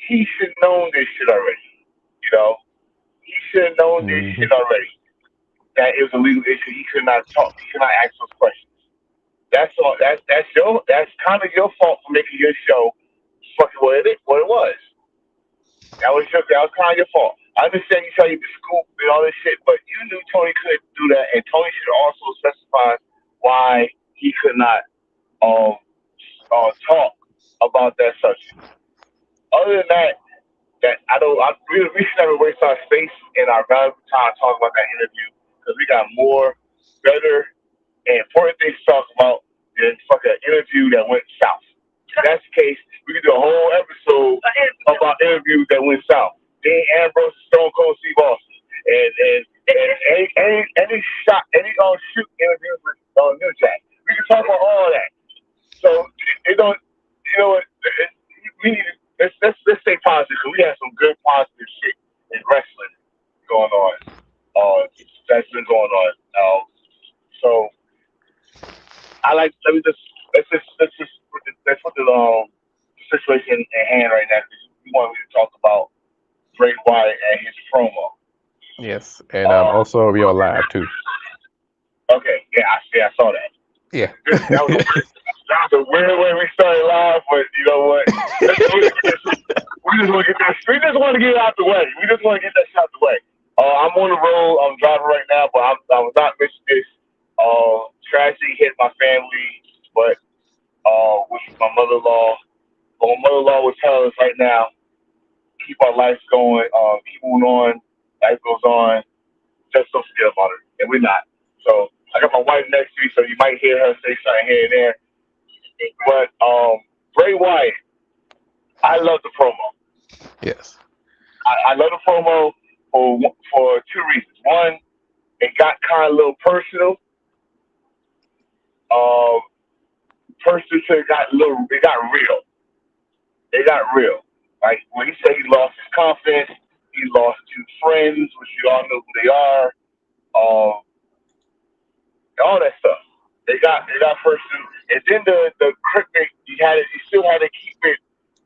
he should have known this shit already. You know, he should have known this Hmm. shit already. That it was a legal issue. He could not talk. He could not ask those questions. That's all. That's kind of your fault for making your show fucking what it was. That was kind of your fault. I understand you try to be scoop and all this shit, but you knew Tony couldn't do that, and Tony should also specify why he could not um talk about that subject. Other than that, I don't. We should never waste our space and our valuable time talking about that interview because we got more, better, and important things to talk about than fucking interview that went south. If that's the case, we could do a whole episode about interviews that went south. Dean Ambrose, Stone Cold Steve Austin, and any shot, any shoot interviews with New Jack. We can talk about all that. So it don't, you know what? We need to let's stay positive because we have some good positive shit in wrestling going on. That's been going on. So I like. Let me just let's put the situation at hand right now. We want me to talk about Bray Wyatt and his promo. Yes, and Uh, also we are live too. okay, yeah, I saw that. Yeah. That was a weird way we started live, but you know what? We just want to get that. We just want to get it out the way. We just want to get that shit out the way. I'm on the road. I'm driving right now, but I was not missing this. Tragedy hit my family, but with my mother-in-law. But my mother-in-law will tell us right now, keep our lives going, keep moving on. Life goes on. Just don't forget about it, and we're not. So I got my wife next to me, so you might hear her say something here and there. But Bray Wyatt, I love the promo. Yes. I love the promo for two reasons. One, it got kind of a little personal. Um, personal, so it got real. It got real. Like when he said he lost his confidence, he lost two friends, which you all know who they are. Um, all that stuff. They got personal, and then the cricket you still had to keep it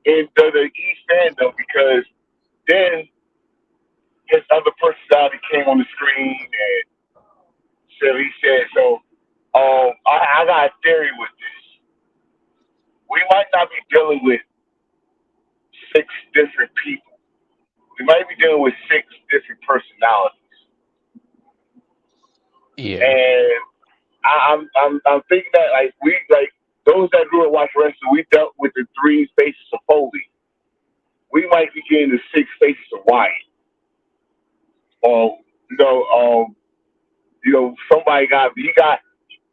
in the East fandom because then his other personality came on the screen and so he said so. I got a theory with this. We might not be dealing with six different people. We might be dealing with six different personalities. Yeah. And I'm thinking that like those that grew up watching wrestling, we dealt with the three faces of Foley. We might be getting the six faces of Wyatt. Or somebody got he got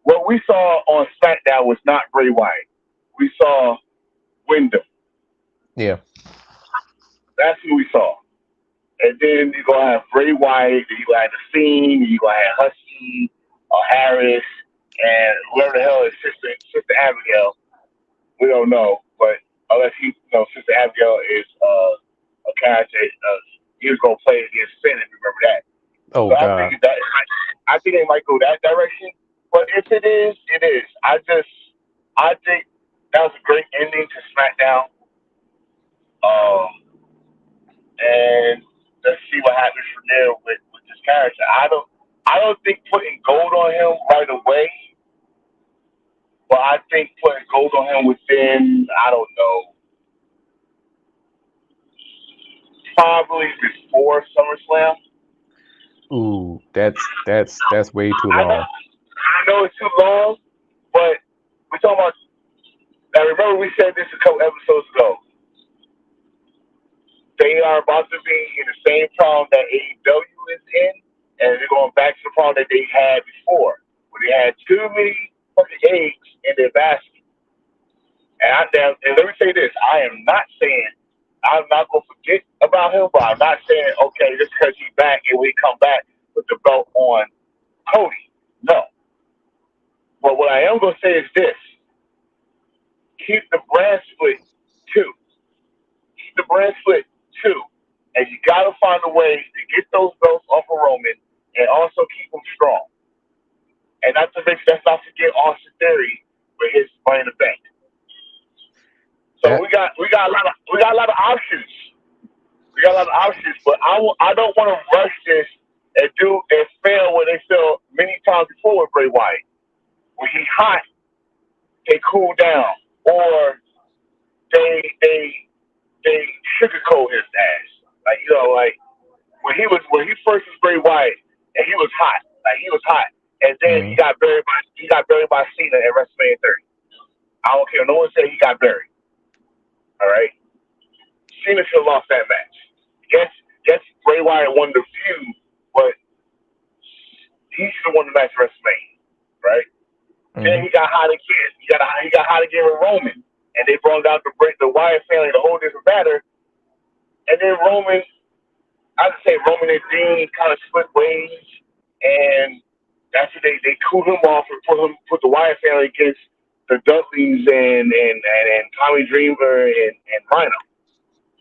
what we saw on SmackDown was not Bray Wyatt. We saw Wyndham. Yeah. That's who we saw. And then you gonna have Bray Wyatt, then you gonna have the Fiend, you gonna have Husky or Harris, and whoever the hell is Sister Abigail. We don't know, but unless Sister Abigail is a character, he was gonna play against Finn. If you remember that. Oh So God. I think they might go that direction. But if it is, it is. I think that was a great ending to SmackDown. Um, and let's see what happens from there with this character. I don't think putting gold on him right away, but I think putting gold on him within I don't know probably before SummerSlam. Ooh, that's way too long. I know it's too long, but we're talking about. Now remember we said this a couple episodes ago. They are about to be in the same problem that AEW is in, and they're going back to the problem that they had before, where they had too many fucking eggs in their basket. And let me say this: I am not saying I'm not going to forget about him, but I'm not saying okay just because he's back and we come back with the belt on Cody. No, but what I am going to say is this: keep the brand split too. Keep the brand split too. And you got to find a way to get those belts off of Roman and also keep them strong. And not to let's not forget Austin Theory with his Money in the Bank. So That we got a lot of options. We got a lot of options, but I don't want to rush this and do and fail what they failed many times before with Bray Wyatt. When he's hot, they cool down, or they they sugarcoat his ass. Like like when he first was Bray Wyatt and he was hot, and then Mm-hmm. he got buried by Cena at WrestleMania 30. I don't care. No one said he got buried. All right, Cena should have lost that match. Yes, yes, Bray Wyatt won the feud, but he should have won the match at WrestleMania. Right? Then Mm-hmm. he got hot again. He got hot again with Roman, and they brought down to break the Wyatt family, the whole different matter. And then Roman, I would say Roman and Dean kind of split ways, and that's what they cooled him off and put the Wyatt family against the Dudleys and Tommy Dreamer and Rhino,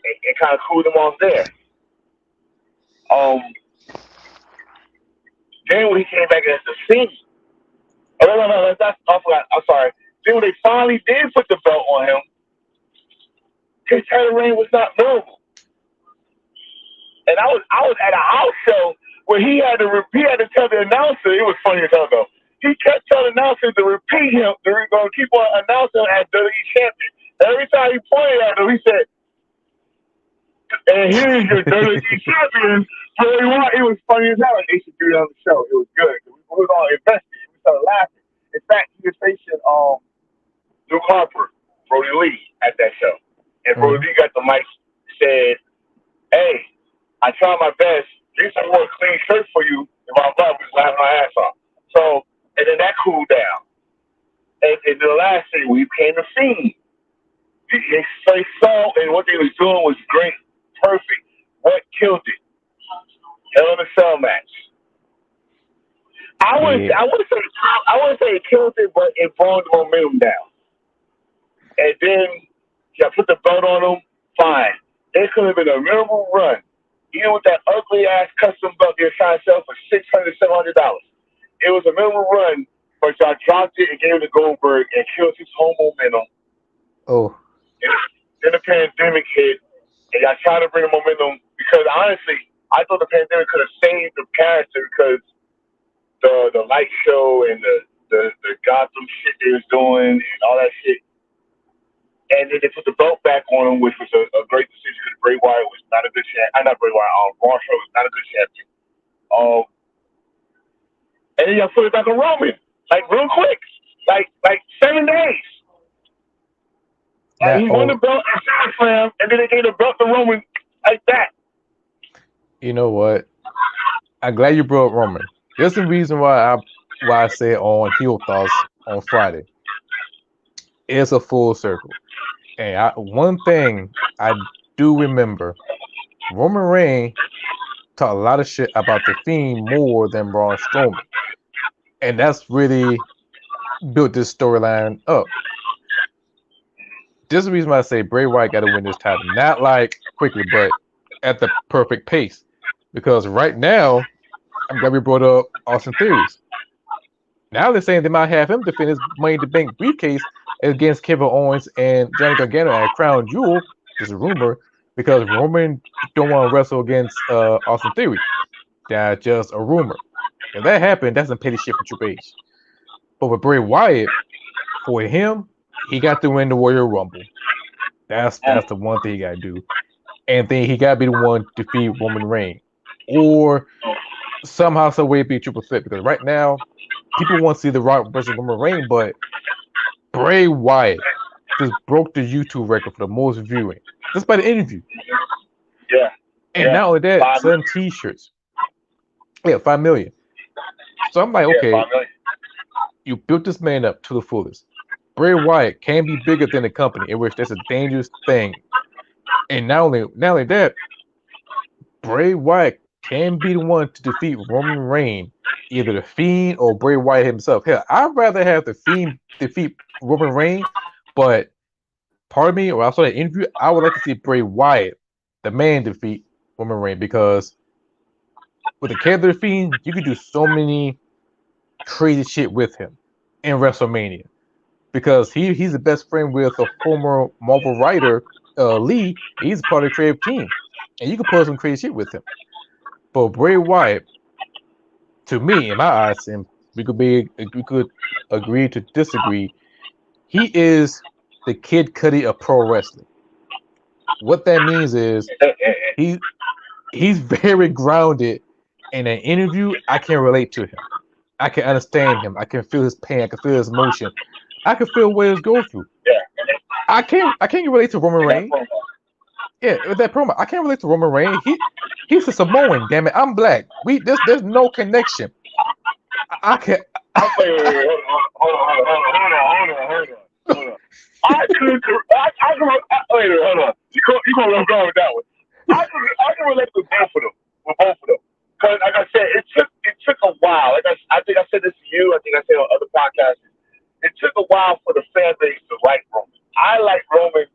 and kind of cooled them off there. Um, then when he came back as the Fiend, oh no, that's I forgot. I'm sorry. Then when they finally did put the belt on him, his title reign was not memorable. And I was at a house show where he had to tell the announcer. It was funny as hell though. He kept telling the announcer to repeat him. They're going to keep on announcing as WWE champion. Every time he pointed at him, he said, "And here's your WWE champion." So it was funny as hell. Like, they should do it on the show. It was good. We was all invested. We started laughing. In fact, he was facing Luke Harper, Brody Lee at that show, and Mm-hmm. Brody Lee got the mic, said, "Hey, I tried my best. At least I wore a clean shirt for you. And my brother was laughing my ass off." So, and then that cooled down. And the last thing, we became the Fiend. They saw, and what they was doing was great, perfect. What killed it? Hell in a Cell match. Yeah. I wouldn't say it killed it, but it brought the momentum down. And then you put the belt on them. Fine. It could have been a memorable run. Even with that ugly ass custom belt they're trying to sell for $600, $700. It was a memorable run, but y'all dropped it and gave it to Goldberg and killed his whole momentum. Oh. And then the pandemic hit, and y'all tried to bring the momentum because honestly, I thought the pandemic could have saved the character because the light show and the Gotham shit they was doing and all that shit. And then they put the belt back on him, which was a great decision because Bray Wyatt was not a good champion. Not Bray Wyatt. Braun Strowman was not a good champion. And then y'all put it back on Roman, like real quick, like 7 days. Now, He won the oh, belt at SummerSlam, and then they gave the belt to Roman like that. you know what? I'm glad you brought up Roman. There's the reason why I said on Heel Thoughts on Friday. It's a full circle. And one thing I do remember, Roman Reigns talked a lot of shit about the Fiend more than Braun Strowman. And that's really built this storyline up. This is the reason why I say Bray Wyatt got to win this title. Not like quickly, but at the perfect pace. Because right now, I'm glad we brought up Austin Theories. Now they're saying they might have him defend his Money in the Bank briefcase against Kevin Owens and Johnny Gargano at Crown Jewel. Just a rumor, because Roman don't want to wrestle against Austin Theory. That's just a rumor. If that happened, that's some petty shit for Triple H. But with Bray Wyatt, for him, he got to win the Royal Rumble. That's the one thing he got to do. And then he got to be the one to defeat Roman Reigns. Or somehow, some way be triple threat. Because right now, people want to see The Rock versus Roman Reigns, but Bray Wyatt just broke the YouTube record for the most viewing. Just by the interview. Yeah. And not only that, selling t-shirts. Yeah, 5 million. So I'm like, okay, you built this man up to the fullest. Bray Wyatt can be bigger than the company, in which that's a dangerous thing. And not only that, Bray Wyatt can be the one to defeat Roman Reigns, either the Fiend or Bray Wyatt himself. Hell, I'd rather have the Fiend defeat Roman Reigns, but pardon me, or I saw that interview, I would like to see Bray Wyatt, the man, defeat Roman Reigns, because with the character of the Fiend, you could do so many crazy shit with him in WrestleMania. Because he's the best friend with a former Marvel writer, Lee. He's part of the creative team. and you can pull some crazy shit with him. But Bray Wyatt, to me, in my eyes, and we could agree to disagree. He is the Kid Cudi of pro wrestling. What that means is he he's very grounded. In an interview, I can relate to him. I can understand him. I can feel his pain. I can feel his emotion. I can feel what he's going through. Yeah, I can't relate to Roman and that Reigns. promo. Yeah, with that promo, I can't relate to Roman Reigns. He's a Samoan. Damn it, I'm black. There's no connection. I can't. Wait, hold on. I could, wait, hold on. You gonna let go with that one? I can relate with both of them. Because like I said, it took a while. I think I said this to you. I think I said on other podcasts. It took a while for the fan base to like Roman. I like Roman,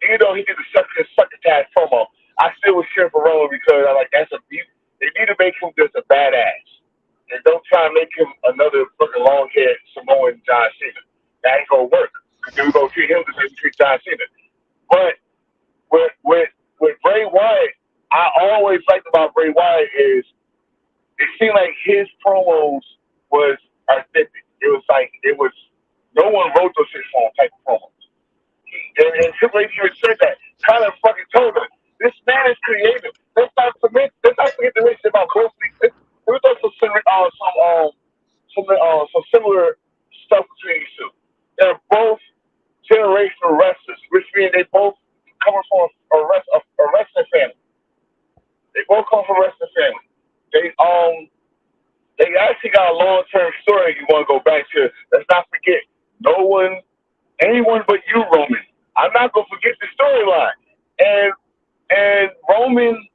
even though he did the succotash promo. I still was cheering for Roman because I like they need to make him just a badass. And don't try and make him another fucking long haired Samoan John Cena. That ain't gonna work. Because then we're gonna treat him the same treat John Cena. But with Bray Wyatt, I always liked about Bray Wyatt is it seemed like his promos was authentic. It was like no one wrote those shit for him type of promos. And Triple H even said that. Kind of fucking told her, this man is creative. Let's not forget to mention about both of these. There was also some similar stuff between these two. They're both generational wrestlers, which means they both come from a wrestling family. They both come from a wrestling family. They actually got a long term story you want to go back to. Let's not forget, anyone but you, Roman. I'm not gonna forget the storyline. And Roman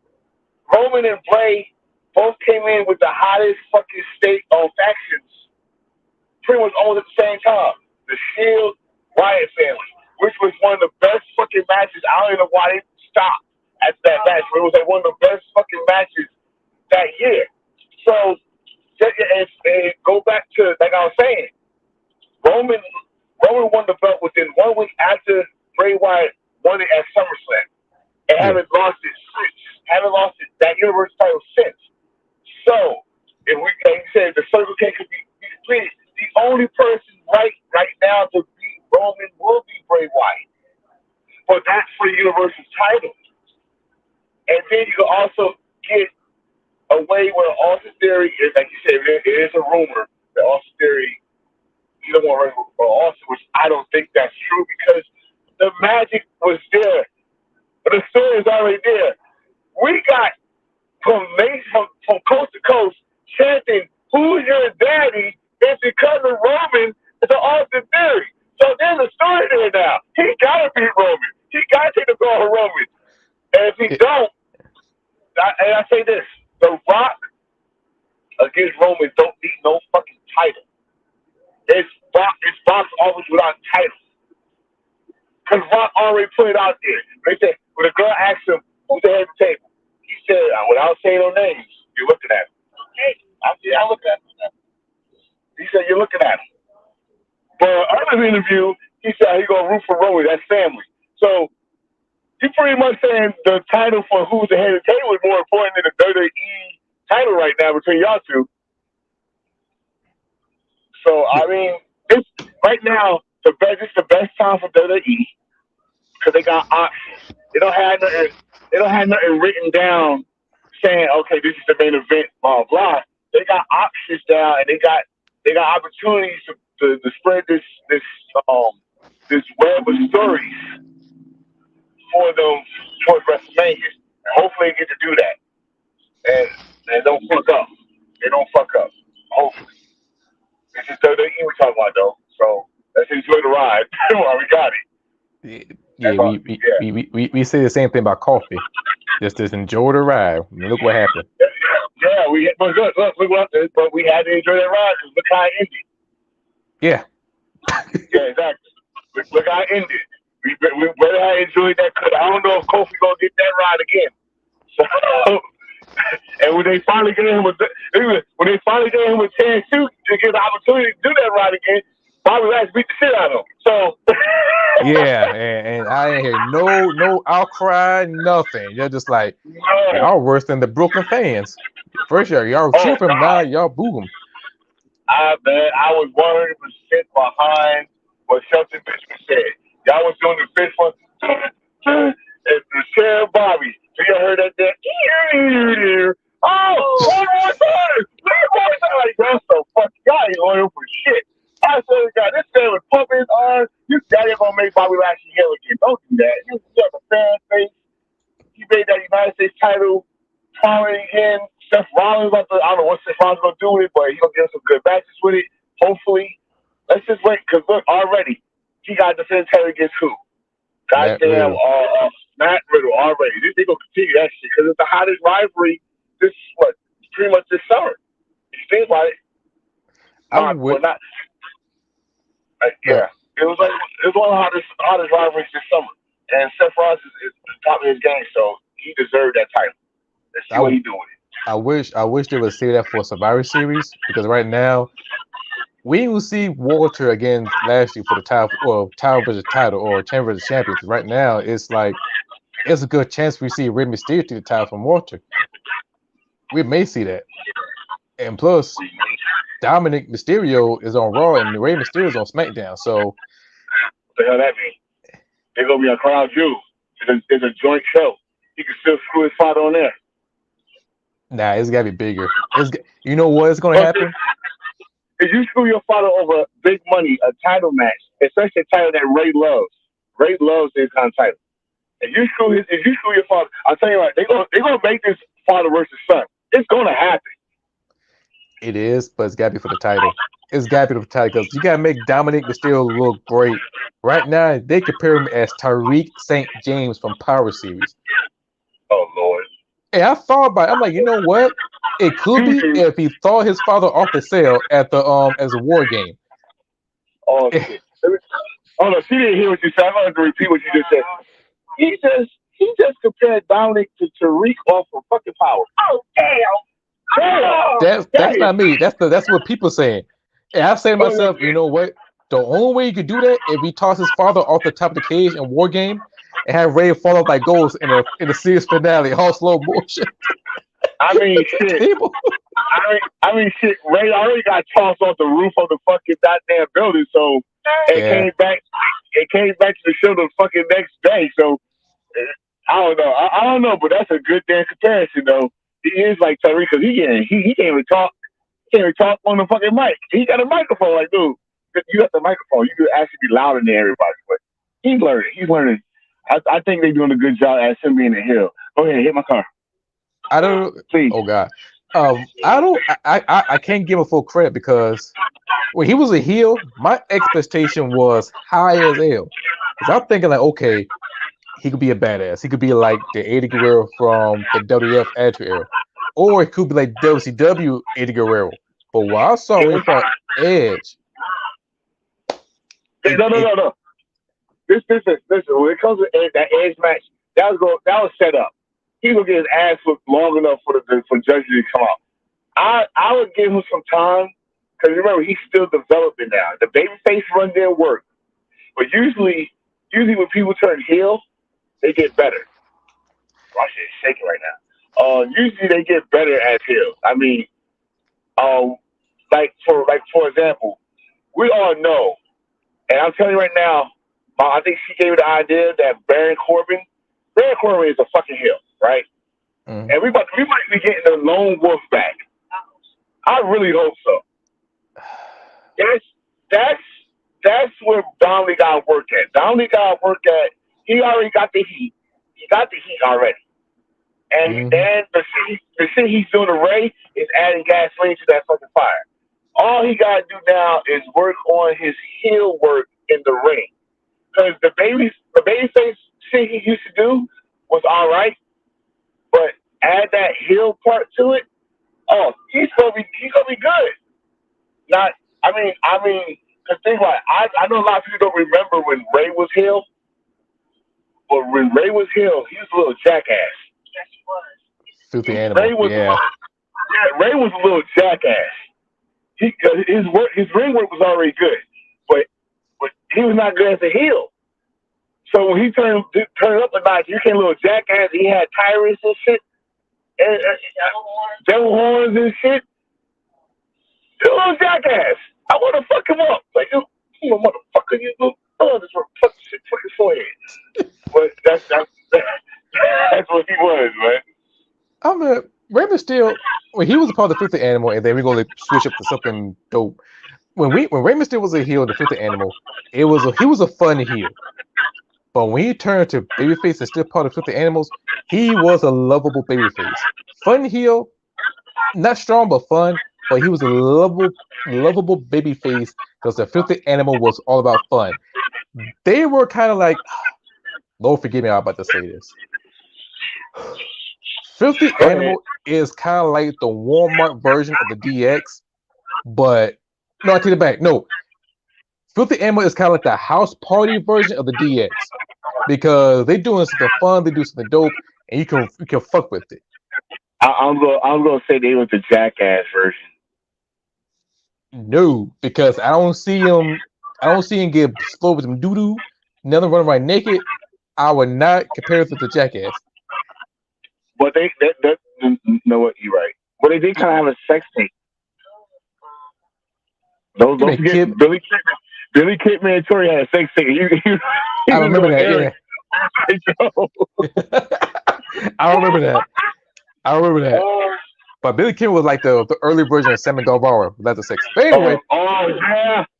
and Bray both came in with the hottest fucking state on factions pretty much almost at the same time. The Shield Wyatt family, which was one of the best fucking matches. I don't even know why they stopped at that match, but it was like one of the best fucking matches that year. So, and go back to like I was saying, Roman won the belt within 1 week after Bray Wyatt won it at SummerSlam, and Yeah. haven't lost it that Universal title since. So, if we, like you said, the circle case could be completed. The only person right now to beat Roman will be Bray Wyatt, but that's for the Universal title. And then you can also get a way where Austin Theory is, like you said, it is a rumor that Austin Theory, you don't want to run for Austin, which I don't think that's true because the magic was there, but the story is already there. We got from coast to coast chanting, "Who's your daddy?" It's because of Roman to Austin Theory. So there's a story there now. He gotta beat Roman. He gotta take the ball for Roman. And if he don't, I say this: The Rock against Roman don't need no fucking title. It's box office without title. Because Rock already put it out there. They said when the girl asked him who's the head of the table, he said, without saying no names, you're looking at him. Okay, I look at him. He said, you're looking at him. But other interview, he said he's gonna root for Roman. That's family. So you pretty much saying the title for who's the head of the table is more important than the WWE title right now between y'all two. So I mean, it's right now it's the best time for WWE because they got options. They don't have nothing. They don't have nothing written down saying, okay, this is the main event, blah blah. They got options now, and they got opportunities to spread this web of stories for them towards WrestleMania. And hopefully, they get to do that, and don't fuck up. They don't fuck up. Hopefully, this is WWE we're talking about though. So let's enjoy the ride while we got it. Yeah, we say the same thing about coffee. Just enjoy the ride. Look what happened. Yeah, but we had to enjoy that ride because look how it ended. Yeah. Yeah, exactly. Look how it ended. We better have enjoyed that because I don't know if Kofi gonna get that ride again. So, and when they finally gave him a chance to get the opportunity to do that ride again, Bobby Lashley beat the shit out of him. So Yeah, and I ain't hear no outcry, nothing. You're just like, no. y'all worse than the Brooklyn fans. First year, y'all Oh cheer for him, now God. y'all boo him. I was 100% behind what Shelton Benjamin said. Y'all was doing the fist one. And the sheriff Bobby. So you heard that there? Oh, one more time! One more time! Like, that's so fucking y'all ain't loyal for shit. I swear to God, this man was pumping his arms. You guys are gonna make Bobby Lashley heel again. Don't do that. You have a fan base. He made that United States title prominent again. Seth Rollins about to, I don't know what Seth Rollins gonna do with it, but he's gonna get some good matches with it. Hopefully. Let's just wait, because look, already he got defense head against who? Matt Goddamn, Riddle. Matt Riddle already. They gonna continue that shit because it's the hottest rivalry. This what pretty much this summer. You think about it? I Not well, would. not Uh, yeah. It was one of the hottest rivalries this summer, and Seth Rollins is top of his game, so he deserved that title. Let's see what I he do with it. I wish they would save that for Survivor Series because right now we will see Walter again last year for the title or title versus title or champion versus champion. Because right now it's like it's a good chance we see Rey Mysterio take the title from Walter. We may see that, and plus Dominic Mysterio is on Raw and Rey Mysterio is on SmackDown. So What the hell that mean? They're gonna be a crowd jewel. It's a joint show. He can still screw his father on there. nah, it's gotta be bigger. You know what is gonna But happen? if you screw your father over big money, a title match, especially a title that Ray loves this kind of title. If you screw your father, I'll tell you what, they're gonna make this father versus son. It's gonna happen. It is, but it's gotta be for the title. It's gotta be for the title because you gotta make Dominic Mysterio look great. Right now, they compare him as Tariq St. James from Power Series. Oh Lord. And I thought about it. I'm like, you know what? It could be Juju. if he thought his father off the sale at the as a war game. Oh shit. Oh no, she didn't hear what you said. I'm gonna have to repeat what you just said. He just compared Dominic to Tariq off of fucking Power. Oh damn. That's Damn. not me. That's what people saying. And I'm saying to Oh, myself, you know what? The only way you could do that if he toss his father off the top of the cage in War Game and have Ray fall off like ghosts in a series finale, all slow motion. I mean shit. Table. Shit. Ray already got tossed off the roof of the fucking goddamn building, so it Yeah, came back. It came back to the show the fucking next day. So I don't know. I don't know, but that's a good damn comparison, though. He is like Tyree because he can't even talk. He can't even talk on the fucking mic. He got a microphone, like dude. You got the microphone. You could actually be louder than everybody, but he's learning. He's learning. I think they're doing a good job at him being a heel. Go ahead, hit my car, I don't. please. Oh God. I don't. I can't give him full credit because when he was a heel, my expectation was high as hell. Because I'm thinking like, okay, he could be a badass. He could be like the Eddie Guerrero from the WWF Attitude Era, or it could be like WCW Eddie Guerrero. But what I saw when he fought Edge, it, it No. Listen. When it comes to that Edge match, that was set up. He gonna get his ass whooped long enough for judges to come out. I would give him some time because remember he's still developing now. The babyface run didn't work, but usually when people turn heel, they get better. My shit is shaking right now. Usually they get better as heels. I mean, um, for example, we all know, and I'm telling you right now, I think she gave the idea that Baron Corbin is a fucking heel, right? mm, And we might be getting the lone wolf back. I really hope so. That's that's that's where Dominic got to work at. Dominic got to work at. He already got the heat. He got the heat already. mm-hmm. And the shit he's doing to Ray is adding gasoline to that fucking fire. All he got to do now is work on his heel work in the ring. Because the babyface shit he used to do was all right, but add that heel part to it. Oh, he's gonna be good. Not, cause think about it. I know a lot of people don't remember when Ray was heel, but when Ray was heel, he was a little jackass. Filthy Ray animal. was a Yeah, little, yeah, Ray was a little jackass. His ring work was already good, but he was not good as a heel. So when he turned up a notch, he became a little jackass. He had tyrants and shit, and devil horns and shit. You little jackass. I want to fuck him up. Like, you motherfucker, you little, oh, this fucking shit, fucking forehead. But that's what he was, man. I mean, Rey Mysterio, when he was a part of the Filthy Animal, and then we're going to switch up to something dope. When Rey Mysterio was a heel in the Filthy Animal, he was a fun heel. But when he turned to babyface and still part of Filthy Animals, he was a lovable babyface. Fun heel, not strong but fun, but he was a lovable babyface because the Filthy Animal was all about fun. They were kind of like, Lord forgive me, I'm about to say this. Filthy Animal is kind of like the Walmart version of the DX, but no, I take it back. No, Filthy Animal is kind of like the house party version of the DX because they doing something fun, they do something dope, and you can fuck with it. I'm gonna say they was the jackass version. No, because I don't see him get exploded with some doo doo. Nothing running right naked. I would not compare it to the jackass. But they know what, you're right. But they did kind of have a sex tape. Don't forget Billy Kidman and Tori had a sex tape. I remember that. Yeah. I remember that. But Billy Kidman was like the early version of Sammy Guevara without the sex. But anyway.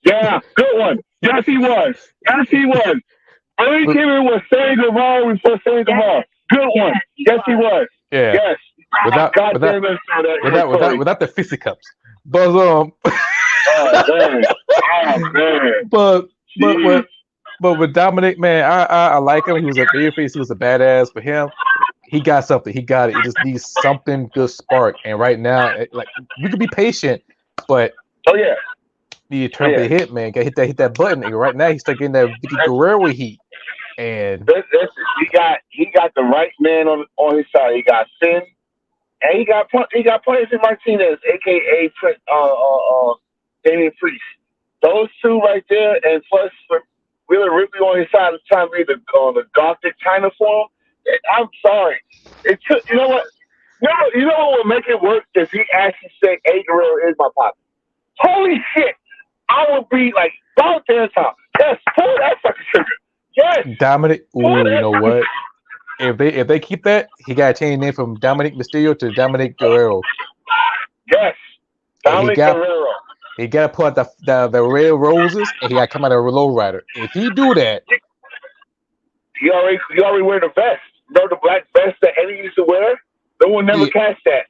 Yeah, good one. Yes, he was. Billy Kidman was Sammy Guevara before Sammy Guevara. Good one. Yes, he was. Yeah. Yes. Without the fisticuffs. But oh man. But with Dominic, man, I like him. He was a babyface. He was a badass. For him, he got something. He got it. He just needs something good spark. And right now, like we could be patient, but you turn the hit, man. Got hit that button. And right now, he's stuck in that Vicky Guerrero heat. And he got the right man on his side. He got Finn, and he got Ponce Martinez, aka Damian Priest. Those two right there, and plus Wheeler Ripley on his side of trying to be the Gothic China for him. I'm sorry. It took. You know what? You know what would make it work if he actually said, "Hey, Guerrero is my partner." Holy shit! I would be like, about damn time. Yes, pull that fucking trigger. Yes. Dominic. Ooh, you know what? If they keep that, he got to change the name from Dominic Mysterio to Dominic Guerrero. Yes. Dominic Guerrero. He got to put out the red roses, and he got to come out of a low rider. If he do that, he already wear the vest. Remember the black vest that Eddie used to wear? No one never catch that.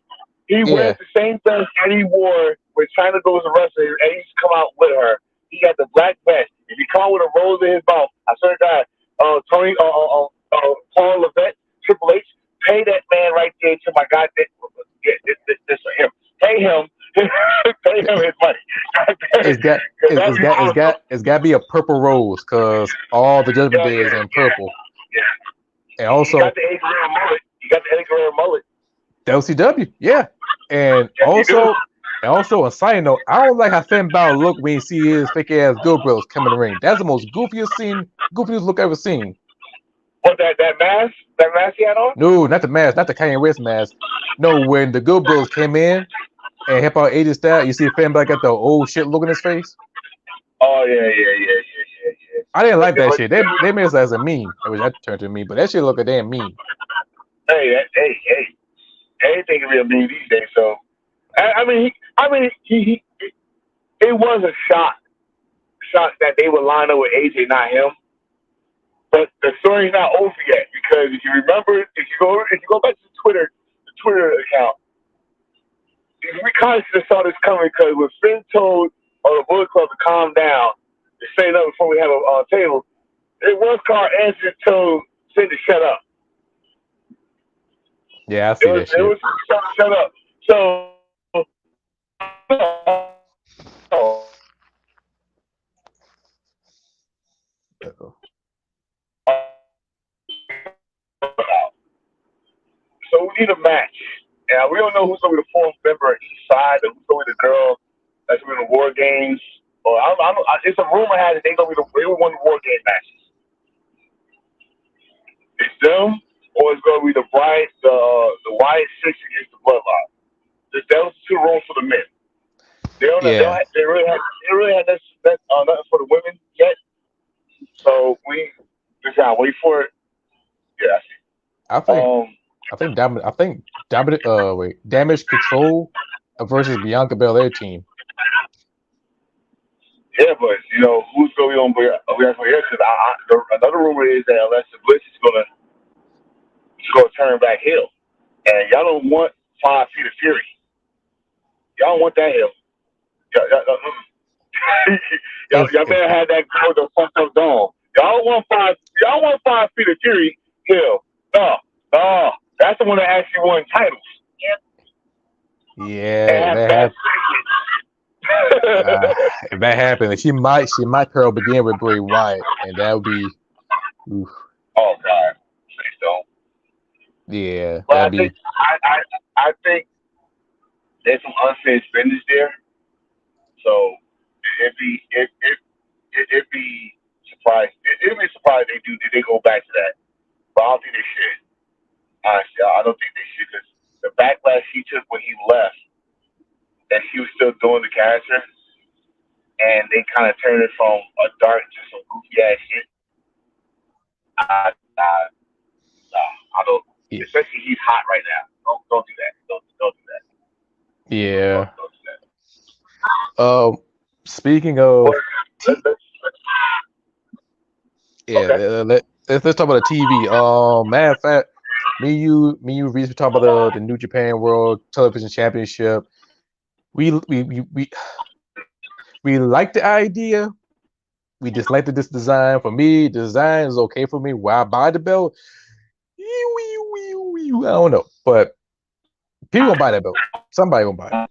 He wears the same vest Eddie wore when China goes to wrestling. Eddie used to come out with her. He got the black vest. If he come out with a rose in his mouth, I swear to God, Tony, Paul Levesque, Triple H, pay that man right there to my God. This for him. Pay him. Pay him his money. It's got to be a purple rose because all the Judgment Day is in purple. Yeah. And also, you got the Eddie Guerrero mullet. WCW, yeah. And also, a side note, I don't like how Finn Balor look when you see his fake ass Good Bros come in the ring. That's the most goofiest look I've ever seen. What, that mask? That mask he had on? No, not the mask, not the Kanye West mask. No, when the Good Bros came in and helped out AJ Styles, you see Finn Balor got the old shit look in his face. Oh yeah. I didn't like that shit. They made it as a meme, which I turned to a meme, but that shit look a damn meme. Hey, anything can be a meme these days. So, he it was a shock that they would line up with AJ, not him. But the story's not over yet because if you remember, if you go back to the Twitter account, we kind of saw this coming because when Finn told the Bullet Club to calm down, to say nothing before we have a table, it was Carl Anderson told Finn to shut up. Yeah, I see that shit. It was shut up. So. So we need a match. And we don't know who's going to be the fourth member of each side, or who's going to be the girl that's going to the War Games, or it's a rumor has it they gonna be they will win the war game matches. It's them, or it's gonna be the Wyatt Six against the Bloodline. Those two rooms for the men. Yeah, They really had nothing for the women yet. So we just gotta wait for it. Yeah. I think I think Damage Control versus Bianca Belair team. Yeah, but who's gonna be on Bianca Belair? Because another rumor is that Alexa Bliss is gonna turn back heel, and y'all don't want 5 feet of Fury. Y'all don't want that heel. Y'all If better have that girl with the fucked up dome. Y'all want 5 feet of Fury heel. No, no, that's the one that actually won titles. yeah, And that have if that happened, she might pair up again with Bray Wyatt, and that would be, oof, Oh God, please don't. yeah, But that'd be I think there's some unfinished business there. So it'd be it'd be surprised. It'd be surprised if they go back to that. But I don't think they should. Honestly, I don't think they should because the backlash he took when he left, that he was still doing the character, and they kind of turned it from a dark to some goofy ass shit. I don't. yeah. Especially he's hot right now. Don't do that. Don't do that. Yeah. Don't do that. Speaking But of yeah, okay. let's talk about the TV. Matter of fact, me and you recently talked about the New Japan World Television Championship. We we we we, we like the idea. We dislike this design. For me, the design is okay for me. Why buy the belt? I don't know, but people gonna buy that belt. Somebody gonna buy it.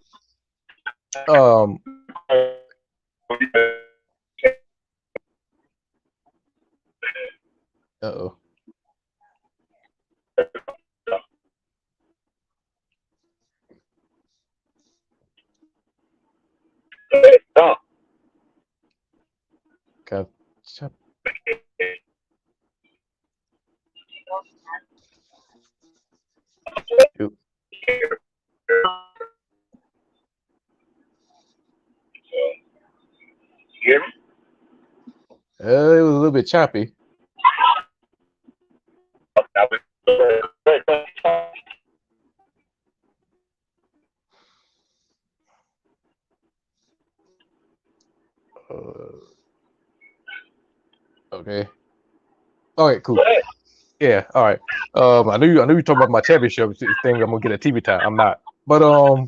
Uh-oh. No. Got you. You hear me? It was a little bit choppy. Okay. All right. Cool. Yeah. All right. I knew you talking about my championship thing. I'm gonna get a TV time. I'm not. But Oh,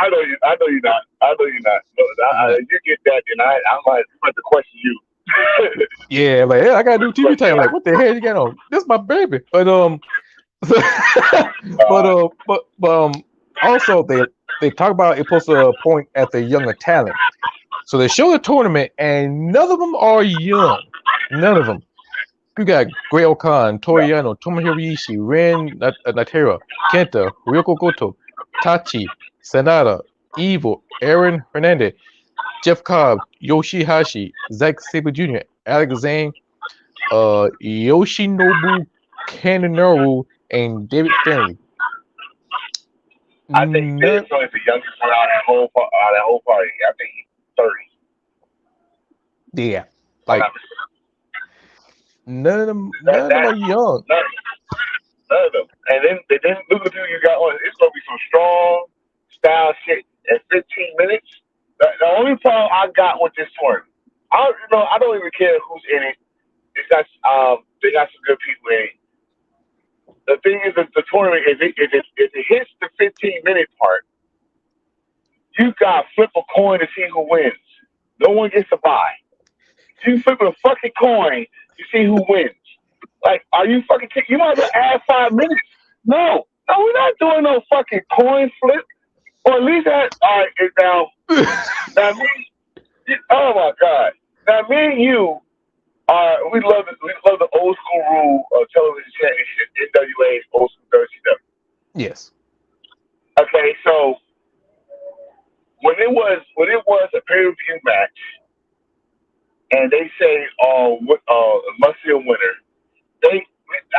I know you. I know you're not. I know you're not. No, you get that, then I might have to question you. yeah, like yeah, I gotta do TV time. Like, what the hell you got on? This is my baby. But also they talk about it supposed to point at the younger talent. So they show the tournament, and none of them are young. None of them. You got Great Okan, Toriano, Tomohiro Ishii, Ren Natera, Kenta, Ryoko Goto, Tachi, Sanada, Evil, Aaron Hernandez, Jeff Cobb, Yoshihashi, Zack Sabre Jr., Alex Zane, Yoshinobu Kanemaru, and David Finley. I think David Finley's the youngest one out of that whole party. I think he's 30. Yeah, like none of them are young. None of them. And then look at who you got on. It's gonna be some strong style shit in 15 minutes. The only problem I got with this tournament, I don't even care who's in it. They got some good people in it. The thing is that the tournament, if it hits the 15-minute part, you got to flip a coin to see who wins. No one gets to buy. You flip a fucking coin to see who wins. Like, are you fucking kidding? You might as well add 5 minutes. No, we're not doing no fucking coin flip. Or at least that. All right, now me. Oh my God. Now me and you we love the old school rule of television championship, NWA, old school WCW. Yes. Okay, so when it was a pay-per-view match, and they say, must see a winner. They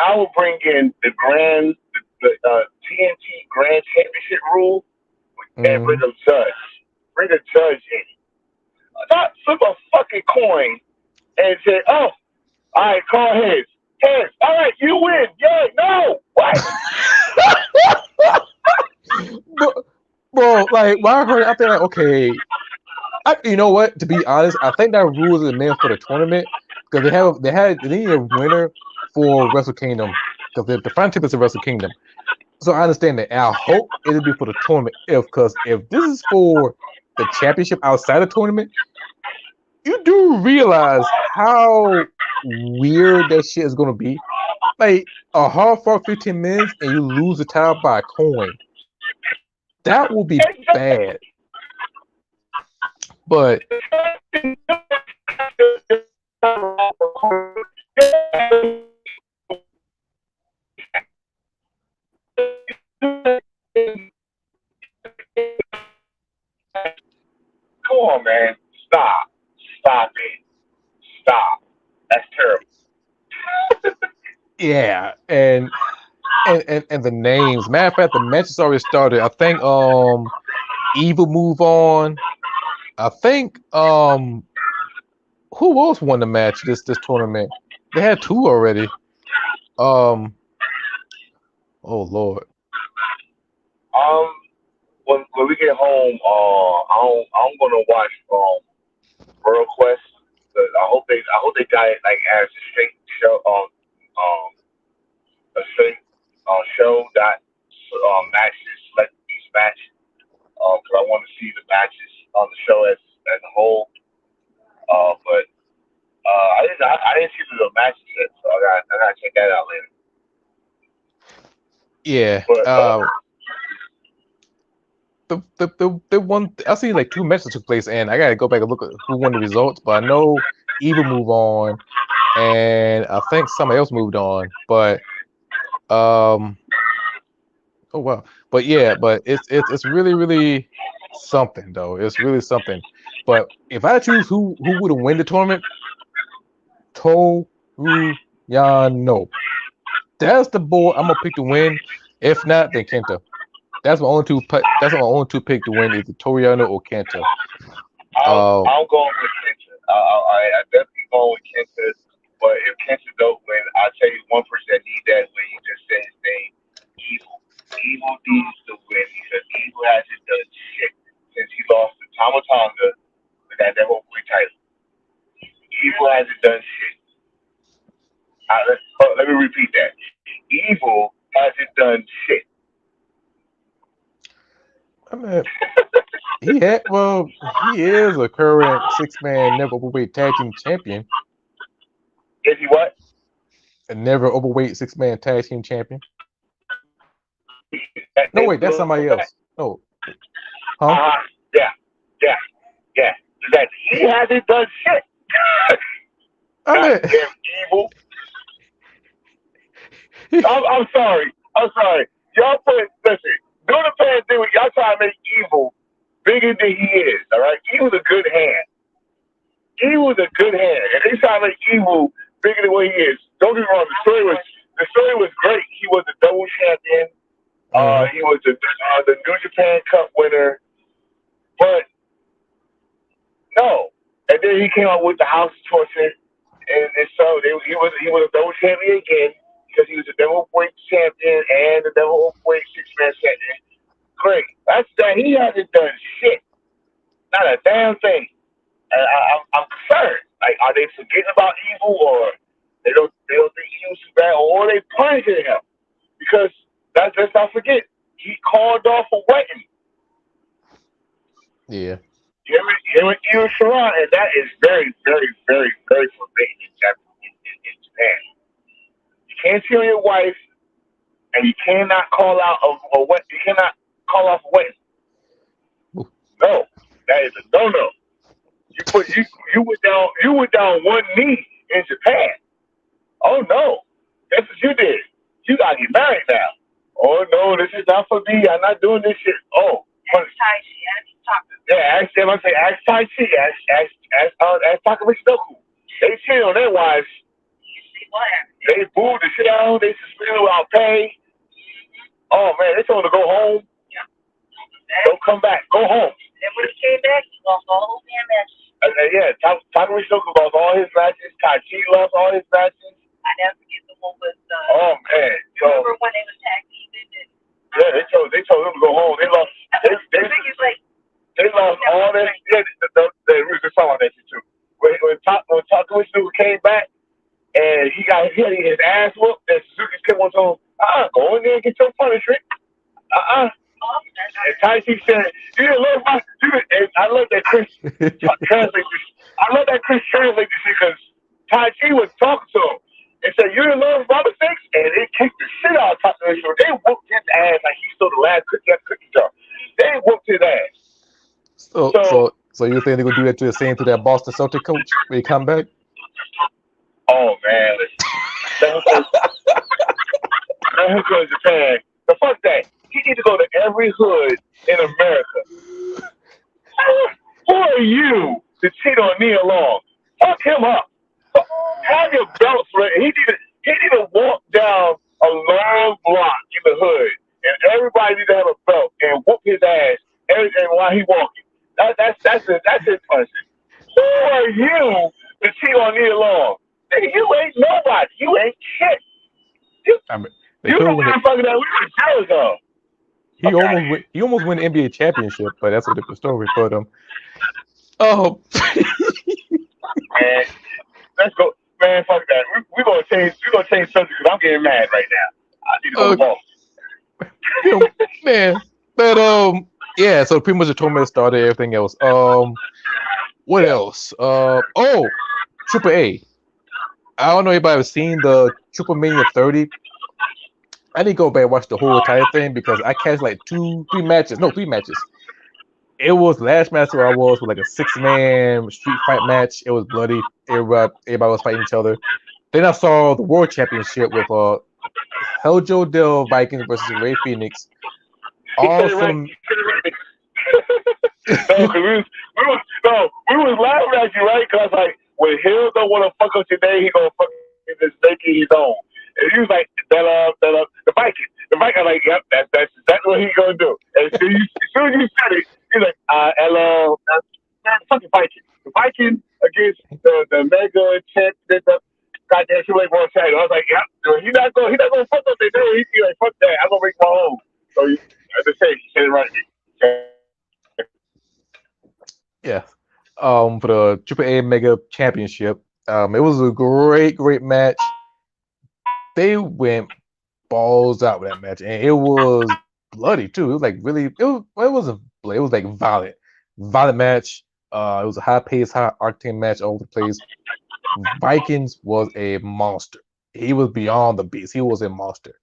I will bring in the TNT Grand Championship rule and bring Mm. a judge. Bring a judge in. Not flip a fucking coin and say, oh, all right, call heads. Heads. All right, you win. Yeah, no. What? But, bro, like when I heard it, I think like, okay, you know what? To be honest, I think that rules is meant for the tournament because they need a winner for Wrestle Kingdom because the final tip is the Wrestle Kingdom. So I understand that. And I hope it'll be for the tournament if this is for the championship outside the tournament, you do realize how weird that shit is gonna be. Like a hard fought 15 minutes and you lose the title by a coin. That will be bad. But Come on, man. Stop. Stop it. Stop. That's terrible. yeah, and the names. Matter of fact, the match has already started. I think Evil move on. I think who else won the match this tournament? They had two already. Um oh Lord. Um, when we get home, I'm gonna watch World Quest. I hope they got it like as a straight show a straight show that matches like each match. Because I want to see the matches on the show as a whole. But I didn't see the matches yet, so I gotta check that out later. Yeah. But The one I see like two matches took place and I gotta go back and look at who won the results, but I know Evil move on and I think somebody else moved on. But um oh wow. But yeah, but it's really, really something though. It's really something. But if I choose who would win the tournament, Toru Yano. That's the boy I'm gonna pick to win. If not, then Kenta. That's my only two. That's my only two pick to win is the Toriano or Kenta. Uh, I'm going with Kenta. I definitely going with Kenta. But if Kenta don't win, I'll tell you one person that need that win. You just said his name, Evil. Evil needs to win because Evil hasn't done shit since he lost to Tama Tonga with that whole title. Evil hasn't done shit. Let me repeat that. Evil hasn't done shit. I mean, he is a current 6-man never overweight tag team champion, Is he what? a never overweight 6-man tag team champion. No, wait, that's somebody Uh, else. No, huh? yeah, yeah, yeah. Exactly. He hasn't done shit. I mean, Goddamn evil. I'm sorry. I'm sorry. Listen, during the pandemic, y'all try to make evil bigger than he is, all right? Evil's a good hand. Evil's a good hand. And they try to make evil bigger than what he is. Don't get me wrong, the story was great. He was a double champion. mhm. He was the New Japan Cup winner. But no. And then he came out with the House of Torture. And so he was a double champion again because he was a double weight champion and the double weight 6-man champion. Great. That's that. He hasn't done shit. Not a damn thing. And I'm concerned. Like, are they forgetting about Evil, or they don't think Evil's too bad, or are they punishing him? Because let's not forget, he called off a wedding. Yeah. Him and Io Shirai, and that is very, very, very, very forbidden in Japan. You can't tell your wife, and you cannot call out a wedding. You cannot call off a wedding. No, that is a no. You went down one knee in Japan. Oh no, that's what you did. You gotta get married now. Oh no, this is not for me. I'm not doing this shit. Oh, Yeah, ask them. I say, ask Tai Chi, ask Takamichi Doku. They cheated on their wives. They booed the shit out. They suspended without pay. Oh man, they told him to go home. Don't come back. Go home. And when he came back, he lost all his matches. Yeah, Takamichi Doku lost all his matches. Tai Chi lost all his matches. I never forget the one with. Oh man, remember when they was tag teaming? Yeah, they told him to go home. They lost. They lost all their. Yeah, we were just talking about that shit too. When Takamichi Doku came back and he got his ass whooped, and Suzuki came on to him, go in there and get your punishment. And Tai Chi said, "You didn't love my." And I love that Chris translate this. I love that Chris translate this shit because Tai Chi was talking to him and said, "You didn't love Robert Six," and they kicked the shit out of Takamichi. They whooped his ass like he stole the last cookie at the cookie jar. They whooped his ass. So you think they're gonna do that to the same to that Boston Celtic coach when he come back? Oh man, let him go to Japan. The fuck that. He need to go to every hood in America. Who are you to cheat on Nia Long? Fuck him up. Have your belts ready. He need to walk down a long block in the hood, and everybody need to have a belt and whoop his ass and while he walking. That's his punishment. Who are you to cheat on Nia Long? Nigga, you ain't nobody. You ain't shit. You the motherfucker that we were jealous of. He almost won the NBA championship, but that's a different story. But oh man, let's go, man. Fuck that. We're gonna change subject because I'm getting mad right now. I need to go to Boston. Man, but yeah. So pretty much the tournament started. Everything else. What else? Triple A. I don't know if anybody has seen the Triple Mania 30. I need to go back and watch the whole entire thing because I catch like 3 matches. No, 3 matches. It was last match where I was with like a 6-man street fight match. It was bloody. Everybody was fighting each other. Then I saw the World Championship with Heljo Del Vikings versus Ray Phoenix. Awesome. We was laughing at you, right? Because like when Hill don't want to fuck up today, he gonna fuck just make it his own. And he was like, the Viking. The Viking, like, yep, that's exactly what he's gonna do. And as soon as you said it, he's like, hello, fucking Viking. The Viking against the mega champ, the goddamn Triple World Champion. I was like, yep, he's not gonna fuck up today. He's like, fuck that, I'm gonna make my own. So as I say, he said it right. Yeah. For the AAA Mega Championship. It was a great match. They went balls out with that match, and it was bloody too. It was like really. It wasn't bloody. It was like violent match. It was a high pace, high octane match all over the place. Vikings was a monster. He was beyond the beast. He was a monster.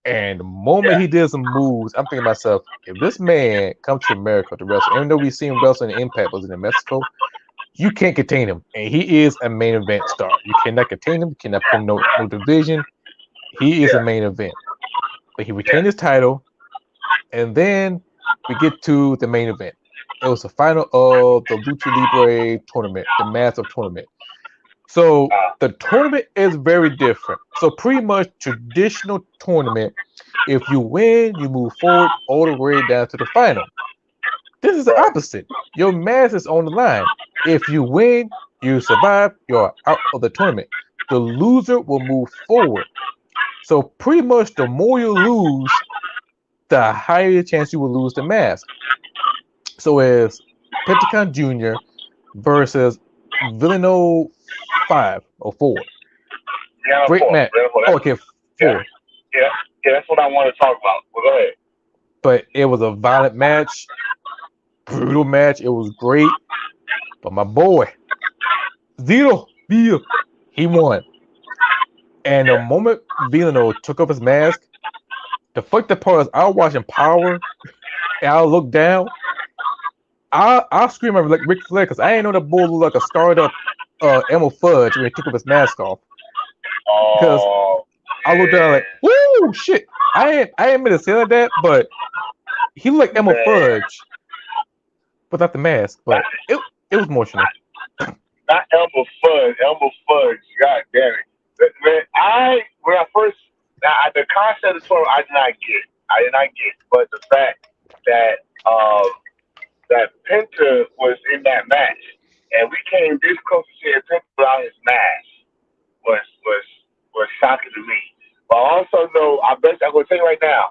And the moment he did some moves, I'm thinking to myself, if this man comes to America to wrestle, even though we've seen wrestling in Impact was in Mexico, you can't contain him. And he is a main event star. You cannot contain him. You cannot put him no division. He is a main event. But he retained his title. And then we get to the main event. It was the final of the Lucha Libre tournament, the massive tournament. So the tournament is very different. So pretty much traditional tournament, if you win, you move forward all the way down to the final. This is the opposite. Your mask is on the line. If you win, you survive, you're out of the tournament. The loser will move forward. So pretty much the more you lose, the higher the chance you will lose the mask. So it's Pentagon Jr. versus Villano 5 or 4. Yeah, great match. Oh, okay, 4. Yeah, that's what I want to talk about. Well, go ahead. But it was a violent match, brutal match. It was great. But my boy, Zero, he won. And the moment Villano took off his mask, the fucked up part is I was watching Power, and I look down. I'll scream like Ric Flair because I ain't know that bull looked like a scarred up Elmo Fudge when he took off his mask off. Because I looked down like, woo, shit. I ain't meant to say like that, but he looked like Elmo Fudge. without the mask, Not, but it was emotional. not Elmer Fudd. Elmer Fudge. God damn it. Man, when I first, the concept of Toro, I did not get. I did not get. But the fact that, that Penta was in that match, and we came this close to seeing Penta without his mask was was was shocking to me. But I also know, I'm gonna tell you right now,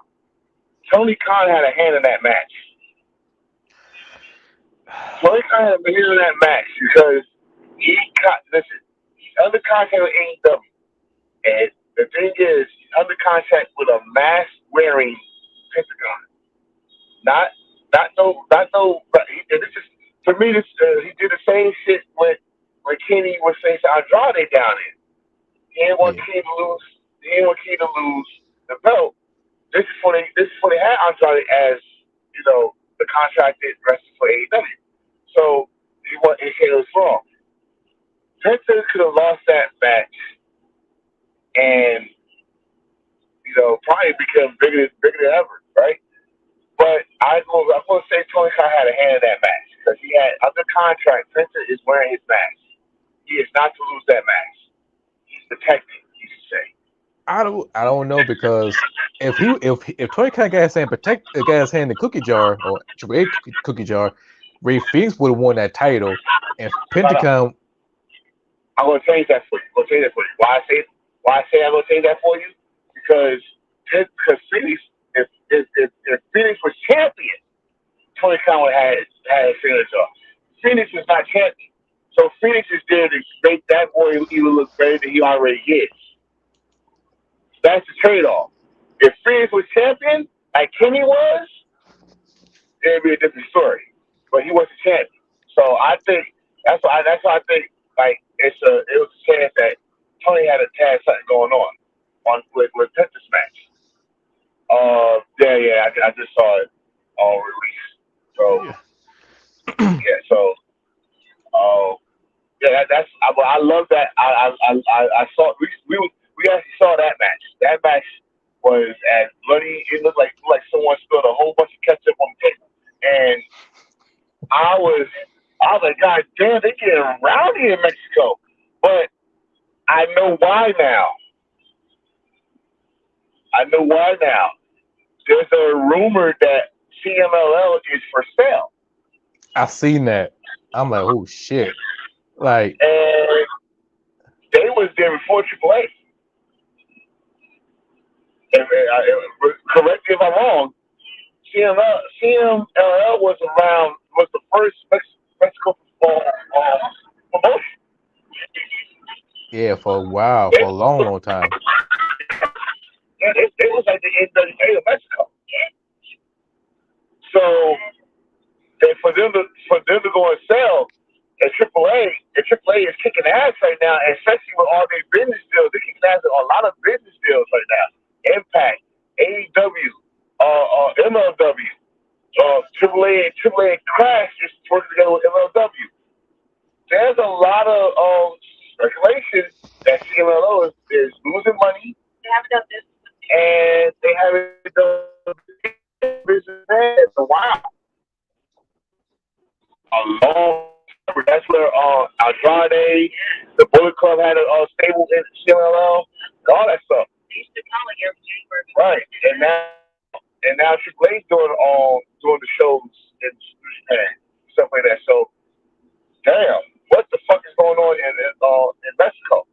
Tony Khan had a hand in that match. Tony Khan had a hand in that match because listen, he's under contract with AEW, and the thing is, he's under contract with a mask wearing Pentagon. Not not no. But this is to me. He did the same shit when Kenny was facing Andrade down there. He didn't want Yeah, Kenny to lose. He didn't want Kenny to lose the belt. This is when they had Andrade as the contracted wrestler for AEW. So he said it was wrong. Penta could have lost that match and probably become bigger than ever, right? But I'm going to say Tony Khan had a hand in that match because he had under contract. Penta is wearing his mask. He is not to lose that match. He's protected. You should say. I don't know because if Tony Khan got his hand got his hand in the cookie jar or Triple A cookie jar, Ray Phoenix would have won that title, and No, no. Pentagon. I'm going to change that for you. I'm going to change that for you. Why I say I'm going to change that for you? Because Phoenix, if Phoenix was champion, Tony Khan would have had his fingers off. Phoenix is not champion. So Phoenix is there to make that boy even look better than he already is. That's the trade off. If Phoenix was champion, like Kenny was, it'd be a different story. But he wasn't champion. So I think that's why I think like it was a chance that Tony had something going on with Penta's match. Yeah, I just saw it on release. So Yeah. yeah, so uh, yeah, I love that. I saw we actually saw that match. That match was as bloody. It looked like someone spilled a whole bunch of ketchup on the table, and I was I was like, God damn, they getting rowdy in Mexico. But I know why now. I know why now. There's a rumor that CMLL is for sale, I seen that. I'm like, oh shit! Like, and they was there before Triple A. Correct me if I'm wrong. CMLL was the first Mexico promotion. yeah, for a while, for a long time. It was like the NWA of Mexico. So and for them to go and sell at AAA is kicking ass right now, and especially with all their business deals. They're kicking ass with a lot of business deals right now. Impact, AEW, MLW, AAA and Crash just working together with MLW. There's a lot of speculation that CMLO is losing money. They haven't done this, and they haven't done business in a while. A long time. That's where Andrade, the Bullet Club had a stable in CMLL, and all that stuff. They used to call it every Right, and now Triple A's doing the shows in Japan, stuff like that. So, damn, what the fuck is going on in Mexico?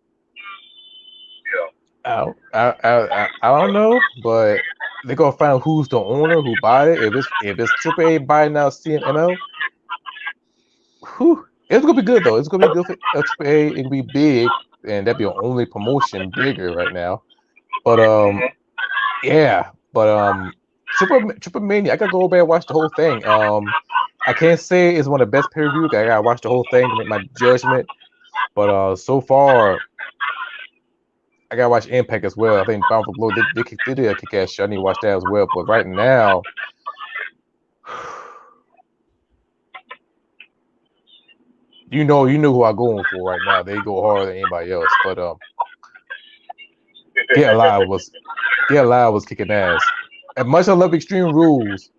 You I don't know, but they're gonna find out who's the owner, who bought it. If it's Triple A buying out CMLL, whew, it's gonna be good though. It's gonna be good for Triple A. It can be big, and that'd be the only promotion bigger right now. But yeah, but Triple Mania, I gotta go back and watch the whole thing. I can't say it's one of the best pay per view. I gotta watch the whole thing to make my judgment. But so far, I gotta watch Impact as well. I think Bound for Glory they did a kick ass show. I need to watch that as well. But right now, you know who I'm going for right now. They go harder than anybody else. But Get Alive was kicking ass. As much as I love Extreme Rules,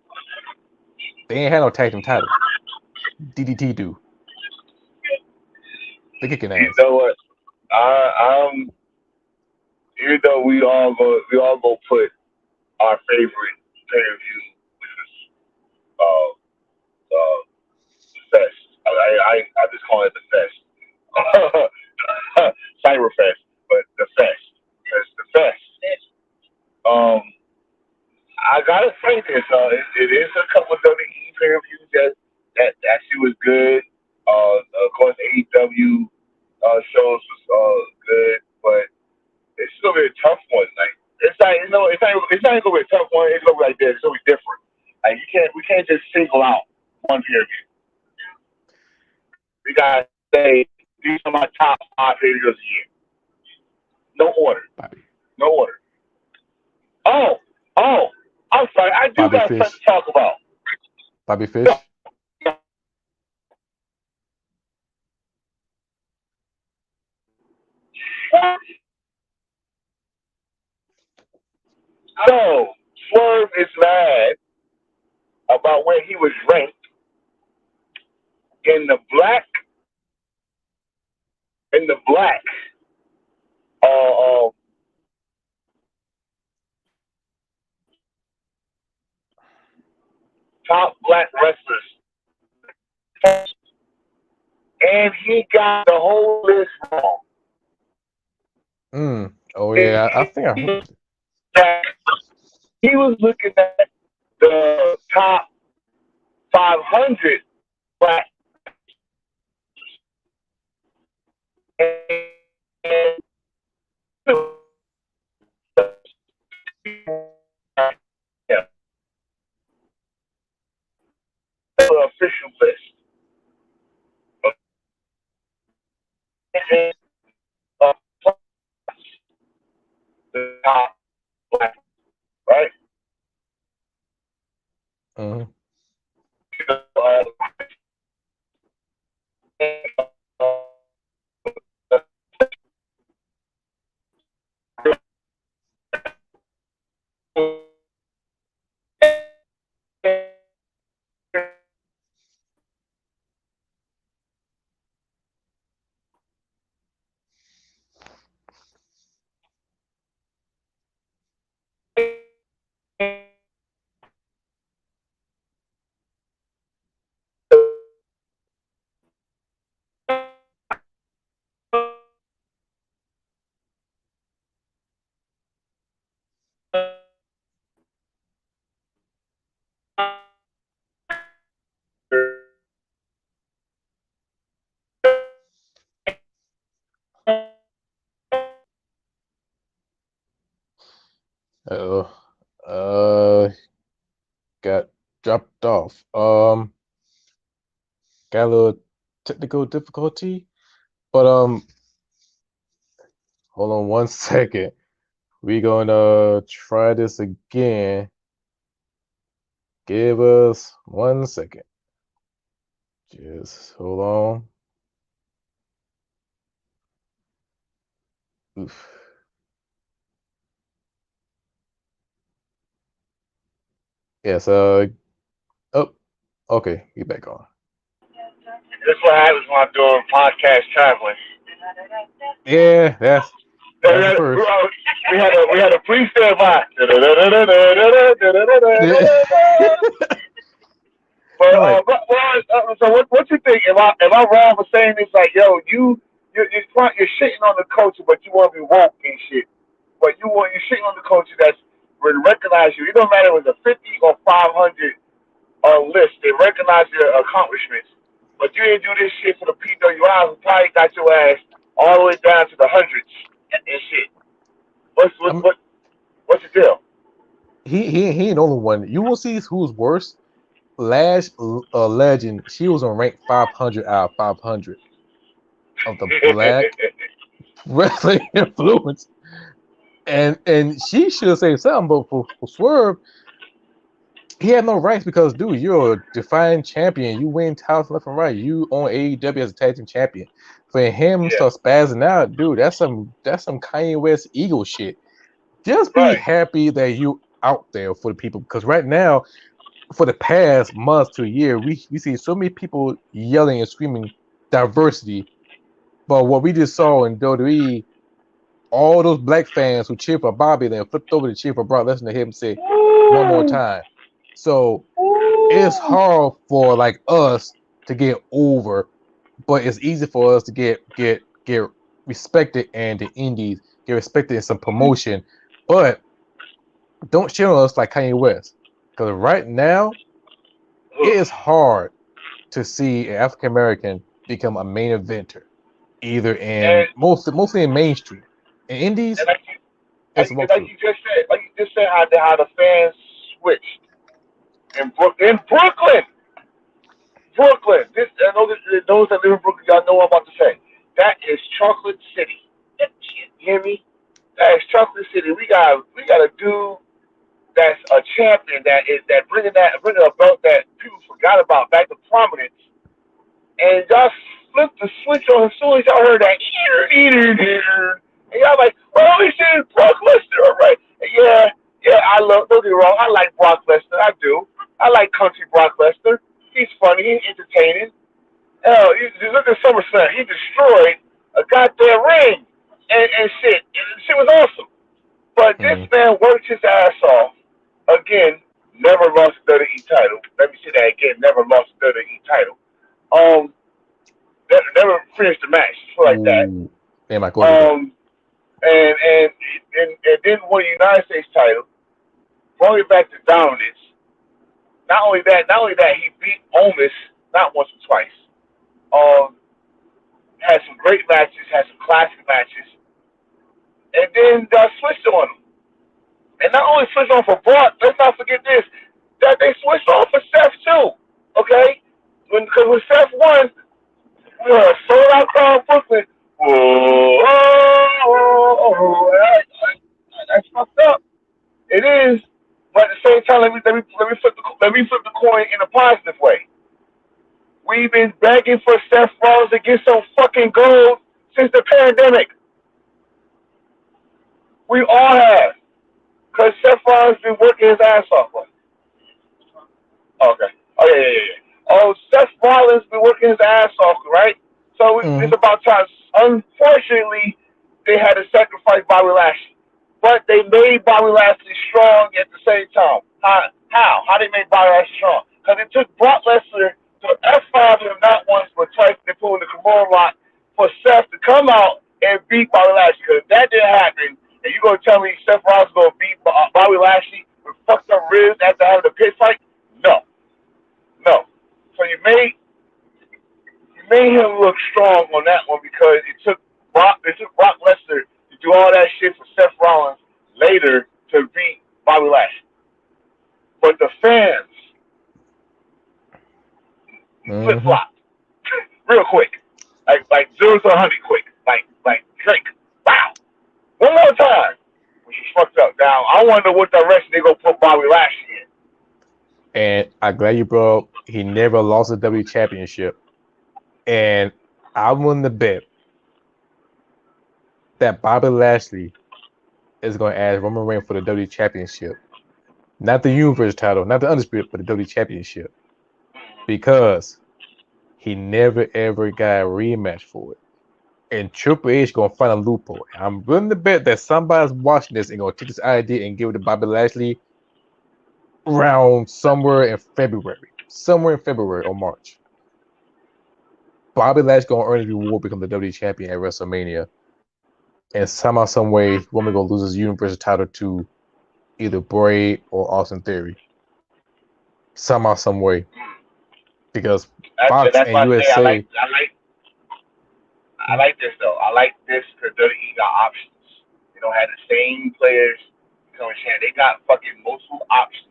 they ain't had no tag team titles. DDT do? The kicking You ass. know what? I'm even though we all go put our favorite pay per view, which was uh uh the fest. I just call it the fest. Cyberfest, but the fest. It's the fest. Um, I gotta say this. It is a couple of WWE pay per views that actually was good. Of course, AEW shows was good, but it's gonna be a tough one. Like it's not even gonna be a tough one. It's gonna be like this. It's gonna be different. Like we can't just single out one pay per view. We gotta say these are my top five pay per views a year. No order. Bobby. No order. Oh, oh, I'm sorry. I do Bobby got something Fish. to talk about. Bobby Fish. So Swerve is mad about where he was ranked in the black in the black top black wrestlers, and he got the whole list wrong. Oh yeah, I think I heard. He was looking at the top 500 black, and yeah, the official list. Of the top black, right? Mm-hmm. Uh, Uh, uh, got dropped off. Got a little technical difficulty, but hold on one second. We gonna try this again. Give us 1 second. Just hold on. Oof. Yes. Oh. Okay. You back on. this is what happens when I'm doing podcast traveling. Yeah. That's the first. We had a pre-stand by. Yeah. But I'm like, so what you think? Am I wrong for saying this? Like, yo, you're shitting on the culture, but you want to be woke and shit. But you're shitting on the culture that's will recognize you. It don't matter if it's a 50 or 500 list. They recognize your accomplishments. But you didn't do this shit for the PWI who probably got your ass all the way down to the hundreds and shit. What's what I'm what what's the deal? he ain't the only one. You will see who's worse. Lash Legend. She was on rank 500 out of 500 of the black wrestling influence, and she should say something. But for Swerve, he had no rights because, dude, you're a defining champion. You win titles left and right. You on AEW as a tag team champion. For him to Yeah, start spazzing out, dude, that's some Kanye West ego shit. Just be right. happy that you out there for the people, because right now for the past months to a year, we see so many people yelling and screaming diversity. But what we just saw in WWE, all those black fans who cheered for Bobby then flipped over to cheer for Brock Lesnar to hear him say one more Woo! time. So it's Woo! hard for like us to get over, but it's easy for us to get respected and the indies get respected in some promotion. But don't shit on us like Kanye West. Because right now, it Ugh. is hard to see an African American become a main eventer, either in And mostly in mainstream. In and indies, like you, it's a like walkthrough. you just said, how the fans switched in Brooklyn. Brooklyn. This I know this, those that live in Brooklyn, y'all know what I'm about to say. That is Chocolate City. You hear me? That is Chocolate City. We got a dude that's a champion that bringing a belt that people forgot about back to prominence, and y'all flipped the switch on as soon as y'all heard that and y'all like, well, this is Brock Lesnar, all right? And yeah, don't get me wrong, I like Brock Lesnar, I do. I like country Brock Lesnar. He's funny, he's entertaining. Hell, you look at SummerSlam, he destroyed a goddamn ring and shit. And shit was awesome. But this Mm-hmm. man worked his ass off. Again, never lost a WWE title. Let me say that again, never lost a WWE title. Um, never finished the match, like that. Ooh, damn, I go ahead. Um, and then won the United States title, brought it back to dominance. Not only that, he beat Omis not once but twice. Um, had some great matches, had some classic matches, and then switched on him. And not only switched on for Brock, let's not forget this, that they switched on for Seth too. Okay, because when Seth won, sold out crowd in Brooklyn. Whoa, that's fucked up. It is, but at the same time, let me flip the coin in a positive way. We've been begging for Seth Rollins to get some fucking gold since the pandemic. We all have, because Seth Rollins been working his ass off. Okay. Oh yeah. Oh, Seth Rollins been working his ass off, right? So Mm-hmm. it's about time. Unfortunately, they had to sacrifice Bobby Lashley, but they made Bobby Lashley strong at the same time. How? How they made Bobby Lashley strong? Because it took Brock Lesnar to F5 him not once but twice. They pulled the Kimura lock for Seth to come out and beat Bobby Lashley. Because if that didn't happen, and you gonna tell me Seth Rollins gonna beat Bobby Lashley with fucked up ribs after having a pit fight? No. No. So you made him look strong on that one because it took Brock Lesnar to do all that shit for Seth Rollins later to beat Bobby Lashley. But the fans flip Mm-hmm. flop real quick, like 0 to 100 quick, like Drake. Wow, one more time, which is fucked up. Now I wonder what direction they gonna put Bobby Lashley in. And I'm glad you brought up he never lost a W championship. And I'm willing to bet that Bobby Lashley is going to ask Roman Reigns for the W championship. Not the Universal title, not the Undisputed, but the W championship. Because he never ever got a rematch for it. And Triple H going to find a loophole. And I'm willing to bet that somebody's watching this and going to take this idea and give it to Bobby Lashley around somewhere in February or March. Bobby Lashley going to earn his reward, become the WWE champion at WrestleMania. And somehow, some way, Roman going to lose his Universal title to either Bray or Austin Theory. Somehow, some way. Because Fox That's and why I say USA. I like this though. I like this because WWE got options. They don't have the same players becoming champ. They got fucking multiple options.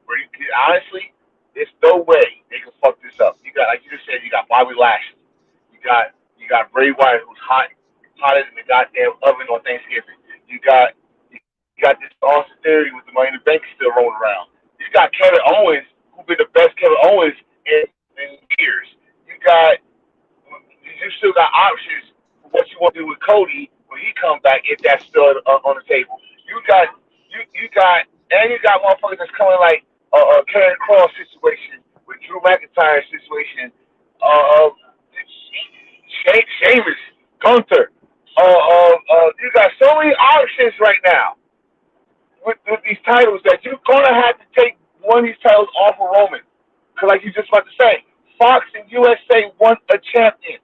Where you can honestly, there's no way they can fuck this up. You got, like you just said, you got Bobby Lashley. You got Bray Wyatt who's hotter than the goddamn oven on Thanksgiving. You got this Austin Theory with the money in the bank still rolling around. You got Kevin Owens who been the best Kevin Owens in years. You still got options for what you want to do with Cody when he comes back if that's still on the table. You got motherfuckers that's coming like Karen Cross situation, with Drew McIntyre situation, uh, Sheamus, Gunther. You got so many options right now with these titles that you're gonna have to take one of these titles off of Roman. Cause like you just about to say, Fox and USA want a champion.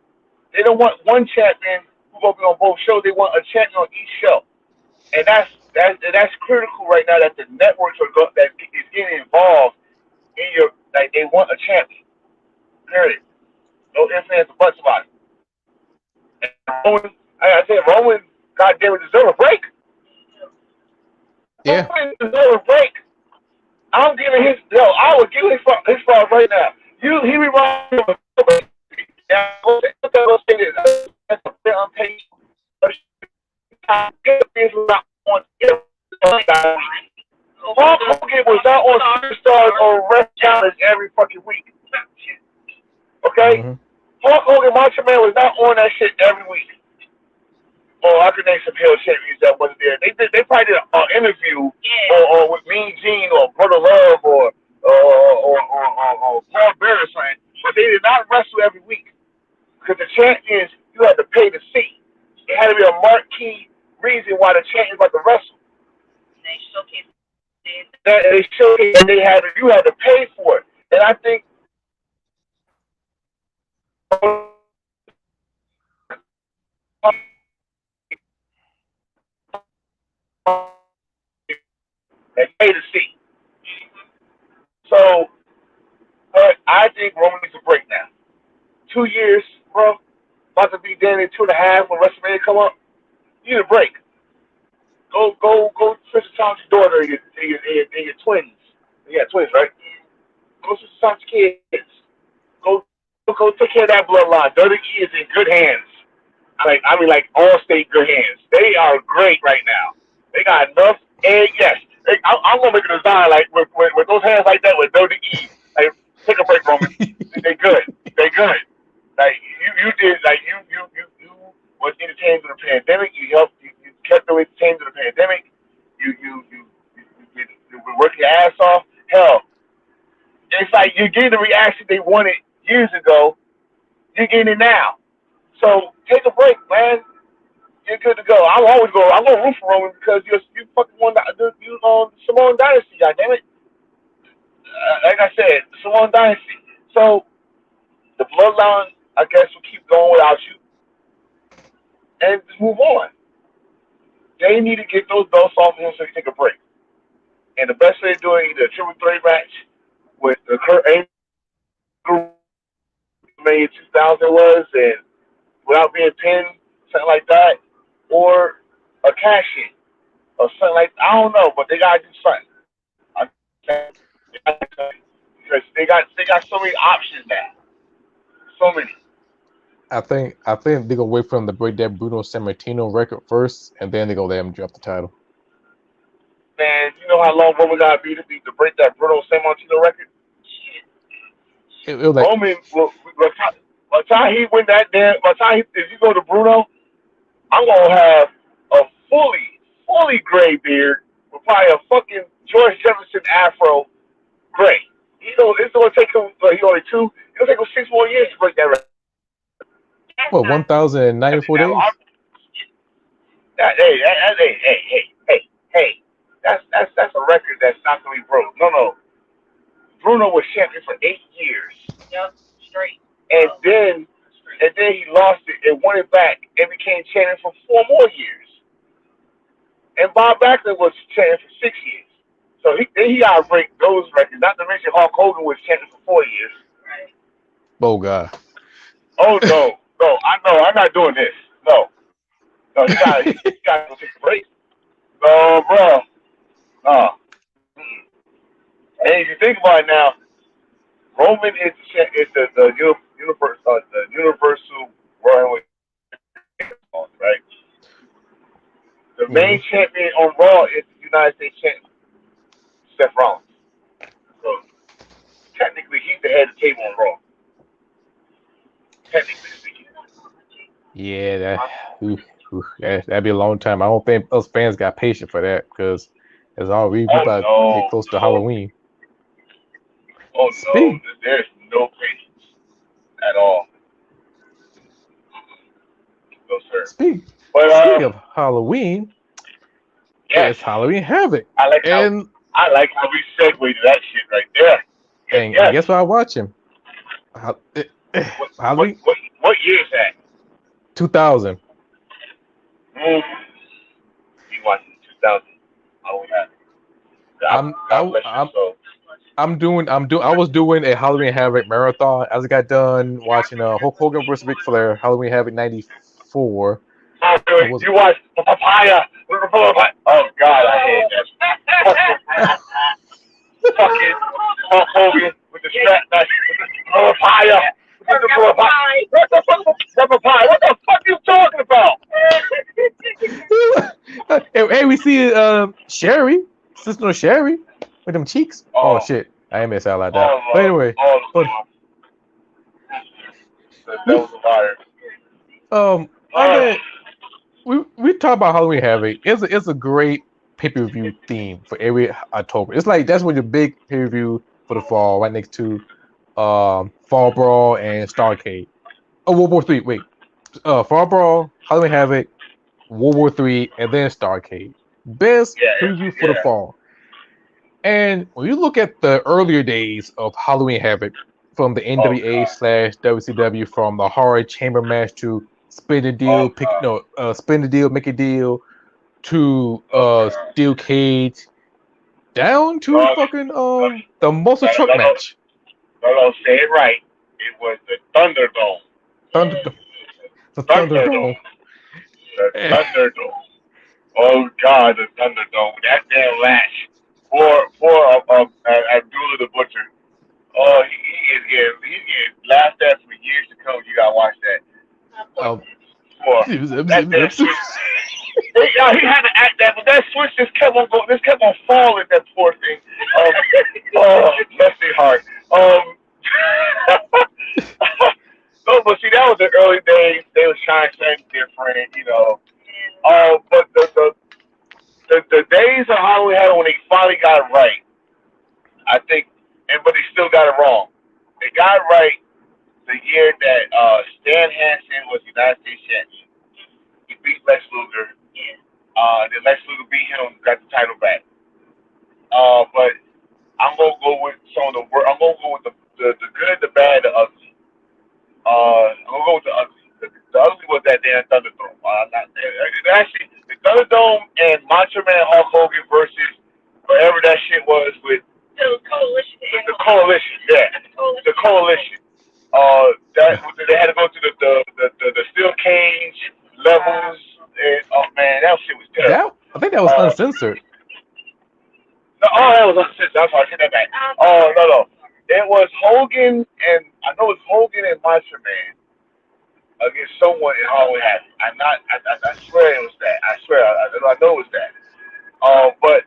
They don't want one champion who's gonna be on both shows. They want a champion on each show, and that's critical right now. That the networks that is getting involved in your like they want a champion. Period. No ifs ands or buts about it. And Roman, I said Roman, goddamn it, deserve a break. Yeah. Roman deserve a break. I'm giving his I would give his flowers right now. He reminds me of a that's a bit unpaid. Is not on Hulk Hogan was not on Superstars or Wrestling Challenge every fucking week. Okay? Mm-hmm. Hulk Hogan Macho Man was not on that shit every week. Oh, I could name some Hill champions that wasn't there. They probably did an interview or with Mean Gene or Brother Love or Paul Bear or something, but they did not wrestle every week because the champions you had to pay to see. It had to be a marquee reason why the champions about to wrestle. They showcased that you had to pay for it, and I think they pay to see. So, but I think Roman needs a break now. 2 years, bro. About to be down in 2.5 when WrestleMania come up. You need a break. Go Tristan Thompson's daughter and your twins. You got twins, right? Go Tristan Thompson's kids. Go take care of that bloodline. Dirty E is in good hands. Like all state good hands. They are great right now. They got enough egg. Yes, I'm gonna make a design like with those hands like that with Dirty E. Like take a break, Roman. They good. They good. Like you did. Like you was entertained through the pandemic. You helped. You kept them entertained through the pandemic. You been working your ass off. Hell, it's like you're getting the reaction they wanted years ago. You're getting it now. So take a break, man. You're good to go. I'm always go. I'm gonna root for Roman because you fucking won you on Samoan Dynasty. Goddammit. Like I said, Samoan Dynasty. So the bloodline, I guess, will keep going without you, and just move on. They need to get those belts off of him so he can take a break. And the best way to do it, either a triple threat match with the Kurt Angle May 2000 was, and without being pinned, something like that, or a cash in, or something like I don't know, but they gotta do something. Because they got so many options now, so many. I think they're gonna wait for him to break that Bruno Sammartino record first, and then they're gonna let him drop the title. Man, you know how long Roman gotta be to break that Bruno Sammartino record? It was like Roman, by the time he win that damn, by the time if you go to Bruno, I'm gonna have a fully gray beard with probably a fucking George Jefferson afro gray. It's gonna take him. He only two. It'll take him 6 more years to break that record. what 1,094 days? Hey. That's a record that's not gonna be broke. No. Bruno was champion for 8 years. Yep, straight. And then he lost it and won it back and became champion for 4 more years. And Bob Backlund was champion for 6 years. So he got to break those records. Not to mention Hulk Hogan was champion for 4 years. Oh God. Oh no, I know. I'm not doing this. No, he got to take a break. No, bro. No. And if you think about it now, Roman is the universal Royal Rumble, right? The main champion on Raw is the United States champion, Seth Rollins. So technically, he's the head of the table on Raw. Technically speaking. Yeah, that'd be a long time. I don't think us fans got patience for that because as all we about to get close to Halloween. Oh no, Speak there's no patience at all. No sir. speak But speak of Halloween, yes, it's Halloween Havoc. I like how And we segue to that shit right there. Yes, and yes. guess what I watch him? What what Halloween what what year is that? 2000. Mm. You watching 2000? Oh yeah. I'm God I, bless your I'm soul. I was doing a Halloween Havoc marathon as I got done watching Hulk Hogan versus Ric Flair Halloween Havoc '94. Oh, Or really? was You watched Papaya? Oh God, I hate that. Fucking Hulk Hogan with the strap match with the papaya. With the papaya. What the fuck? The papaya. What the fuck you talking about? hey, we see Sherry, sister Sherry, with them cheeks. Oh Oh, shit, I ain't miss out like that. oh But Lord, anyway, oh but Lord. The devil's a liar. I Uh, mean, we talk about Halloween Havoc. It's a great pay per view theme for every October. It's like that's what your big pay per view for the fall, right next to Fall Brawl and Starcade. Oh, World War Three. Wait, Fall Brawl, Halloween Havoc, World War Three, and then Starcade. Best yeah, preview for the yeah. fall. And when you look at the earlier days of Halloween Havoc, from the Oh NWA God, slash WCW, from the horror chamber match to spin the deal, oh God, spin the deal, make a deal, to oh God. steel cage, down to No, fucking no, the monster truck no, no, match, no, say it right. It was the Thunderdome. Thunder, the Thunderdome. Thunderdome. The Thunderdome. Oh God, the Thunderdome. That damn latch. Poor Abdullah the Butcher. Oh, he's getting laughed at for years to come. You gotta watch that. Um, Poor that damn switch. He had to act that, but that switch just kept on going. Just kept on falling. That poor thing. Um, oh, bless their heart. Um, no, but see, that was the early days. They was trying something different, you know. But the days of Halloween had when they finally got it right, I think, but they still got it wrong. They got it right the year that Stan Hansen was United States champion. He beat Lex Luger. Then Lex Luger beat him, got the title back. But I'm gonna go with some of the work. I'm gonna go with the good, the bad, the ugly. I'm gonna go with the ugly. The ugly was that damn Thunderdome. Actually, the Thunderdome and Macho Man Hulk Hogan versus whatever that shit was with the coalition. Yeah, the coalition. That they had to go through the steel cage levels. And, oh man, that shit was terrible. I think that was Uh, uncensored. no, oh, that was uncensored. I'm sorry, I take that back. Oh no. It was Hogan and I know it was Hogan and Macho Man against someone in Halloween Havoc. I swear it was that. I swear I know it was that. But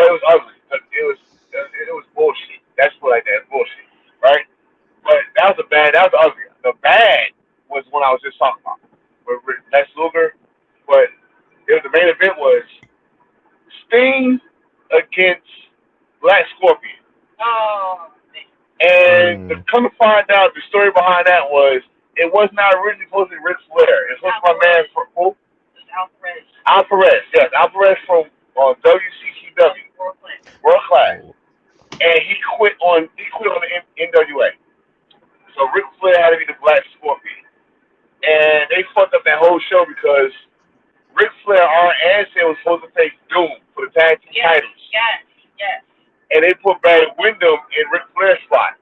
it was ugly. It was bullshit. That's what I did. Bullshit, right? But that was the bad. That was the ugly. The bad was when I was just talking about with Lex Luger. But the main event was Sting against Black Scorpion. And to Mm. come to find out, the story behind that was it was not originally supposed to be Ric Flair. It was supposed to be my man from who? Alvarez. Yes, Alvarez from WCCW, World Class, Oh, and he quit on the NWA. So Ric Flair had to be the Black Scorpion, and they fucked up that whole show because Ric Flair, Arn Anderson was supposed to face Doom for the tag team titles, and they put Barry Windham in Ric Flair's spot,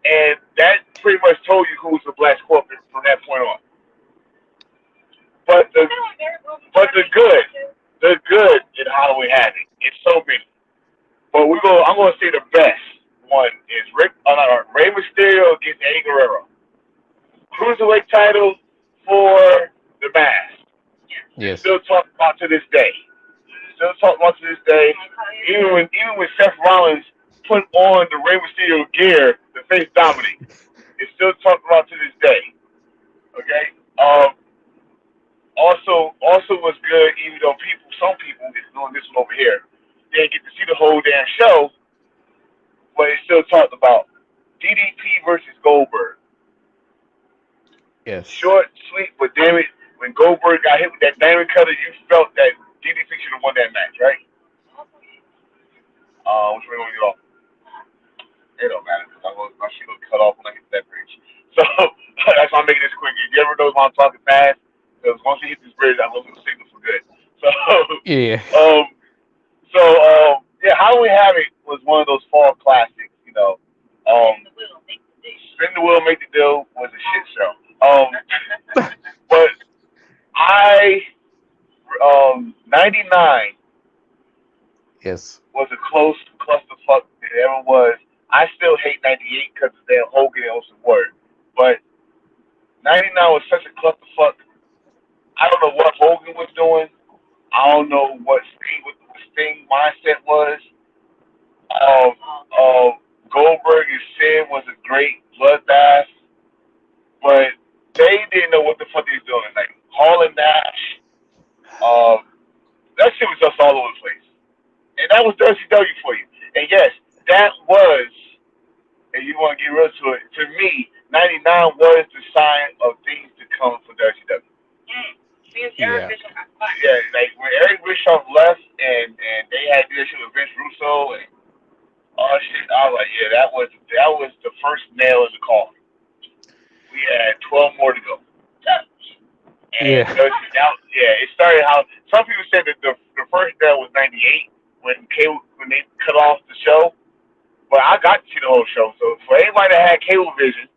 and that pretty much told you who was the Black Scorpion from that point on. But the good in Halloween Havoc, it's so many. But I'm gonna say the best one is Rey Mysterio against Eddie Guerrero. Cruiserweight title for the Mask. It's yes. still talked about to this day. Still talked about to this day. Even when Seth Rollins put on the Rey Mysterio gear to face Dominic, it's still talked about to this day. Okay. Also was good, even though some people is doing this one over here. They didn't get to see the whole damn show. but it still talked about DDP versus Goldberg. Yes. Short, sweet, but damn it, when Goldberg got hit with that diamond cutter, you felt that DDP should have won that match, right? Which way you want to get off? It don't matter because my shit will cut off when I hit that bridge. So that's why I'm making this quick. If you ever know why I'm talking fast, because once we hit this bridge, I lose the signal for good. So, Yeah. um, yeah, Halloween Havoc was one of those fall classics. Spin the wheel, make the deal was a shit show. But I 99 Yes. was a close clusterfuck that it ever was. I still hate 98 because of their Hogan and Olsen word. But 99 was such a clusterfuck. I don't know what Hogan was doing. I don't know what Sting mindset was. Um, um, Goldberg and Sid was a great bloodbath, but they didn't know what the fuck they was doing. Like Hall and Nash, um, that shit was just all over the place. And that was WCW for you. And yes, that was, and you want to get real to it, to me, 99 was the sign of things to come for WCW. Yeah. Yeah, like when Eric Bischoff left and they had to do this shit with Vince Russo and all shit, I was like, yeah, that was the first nail in the coffin. We had 12 more to go. And Yeah. yeah, it started how some people said that the first nail was 98 when they cut off the show. But I got to see the whole show. So for anybody that had cable vision,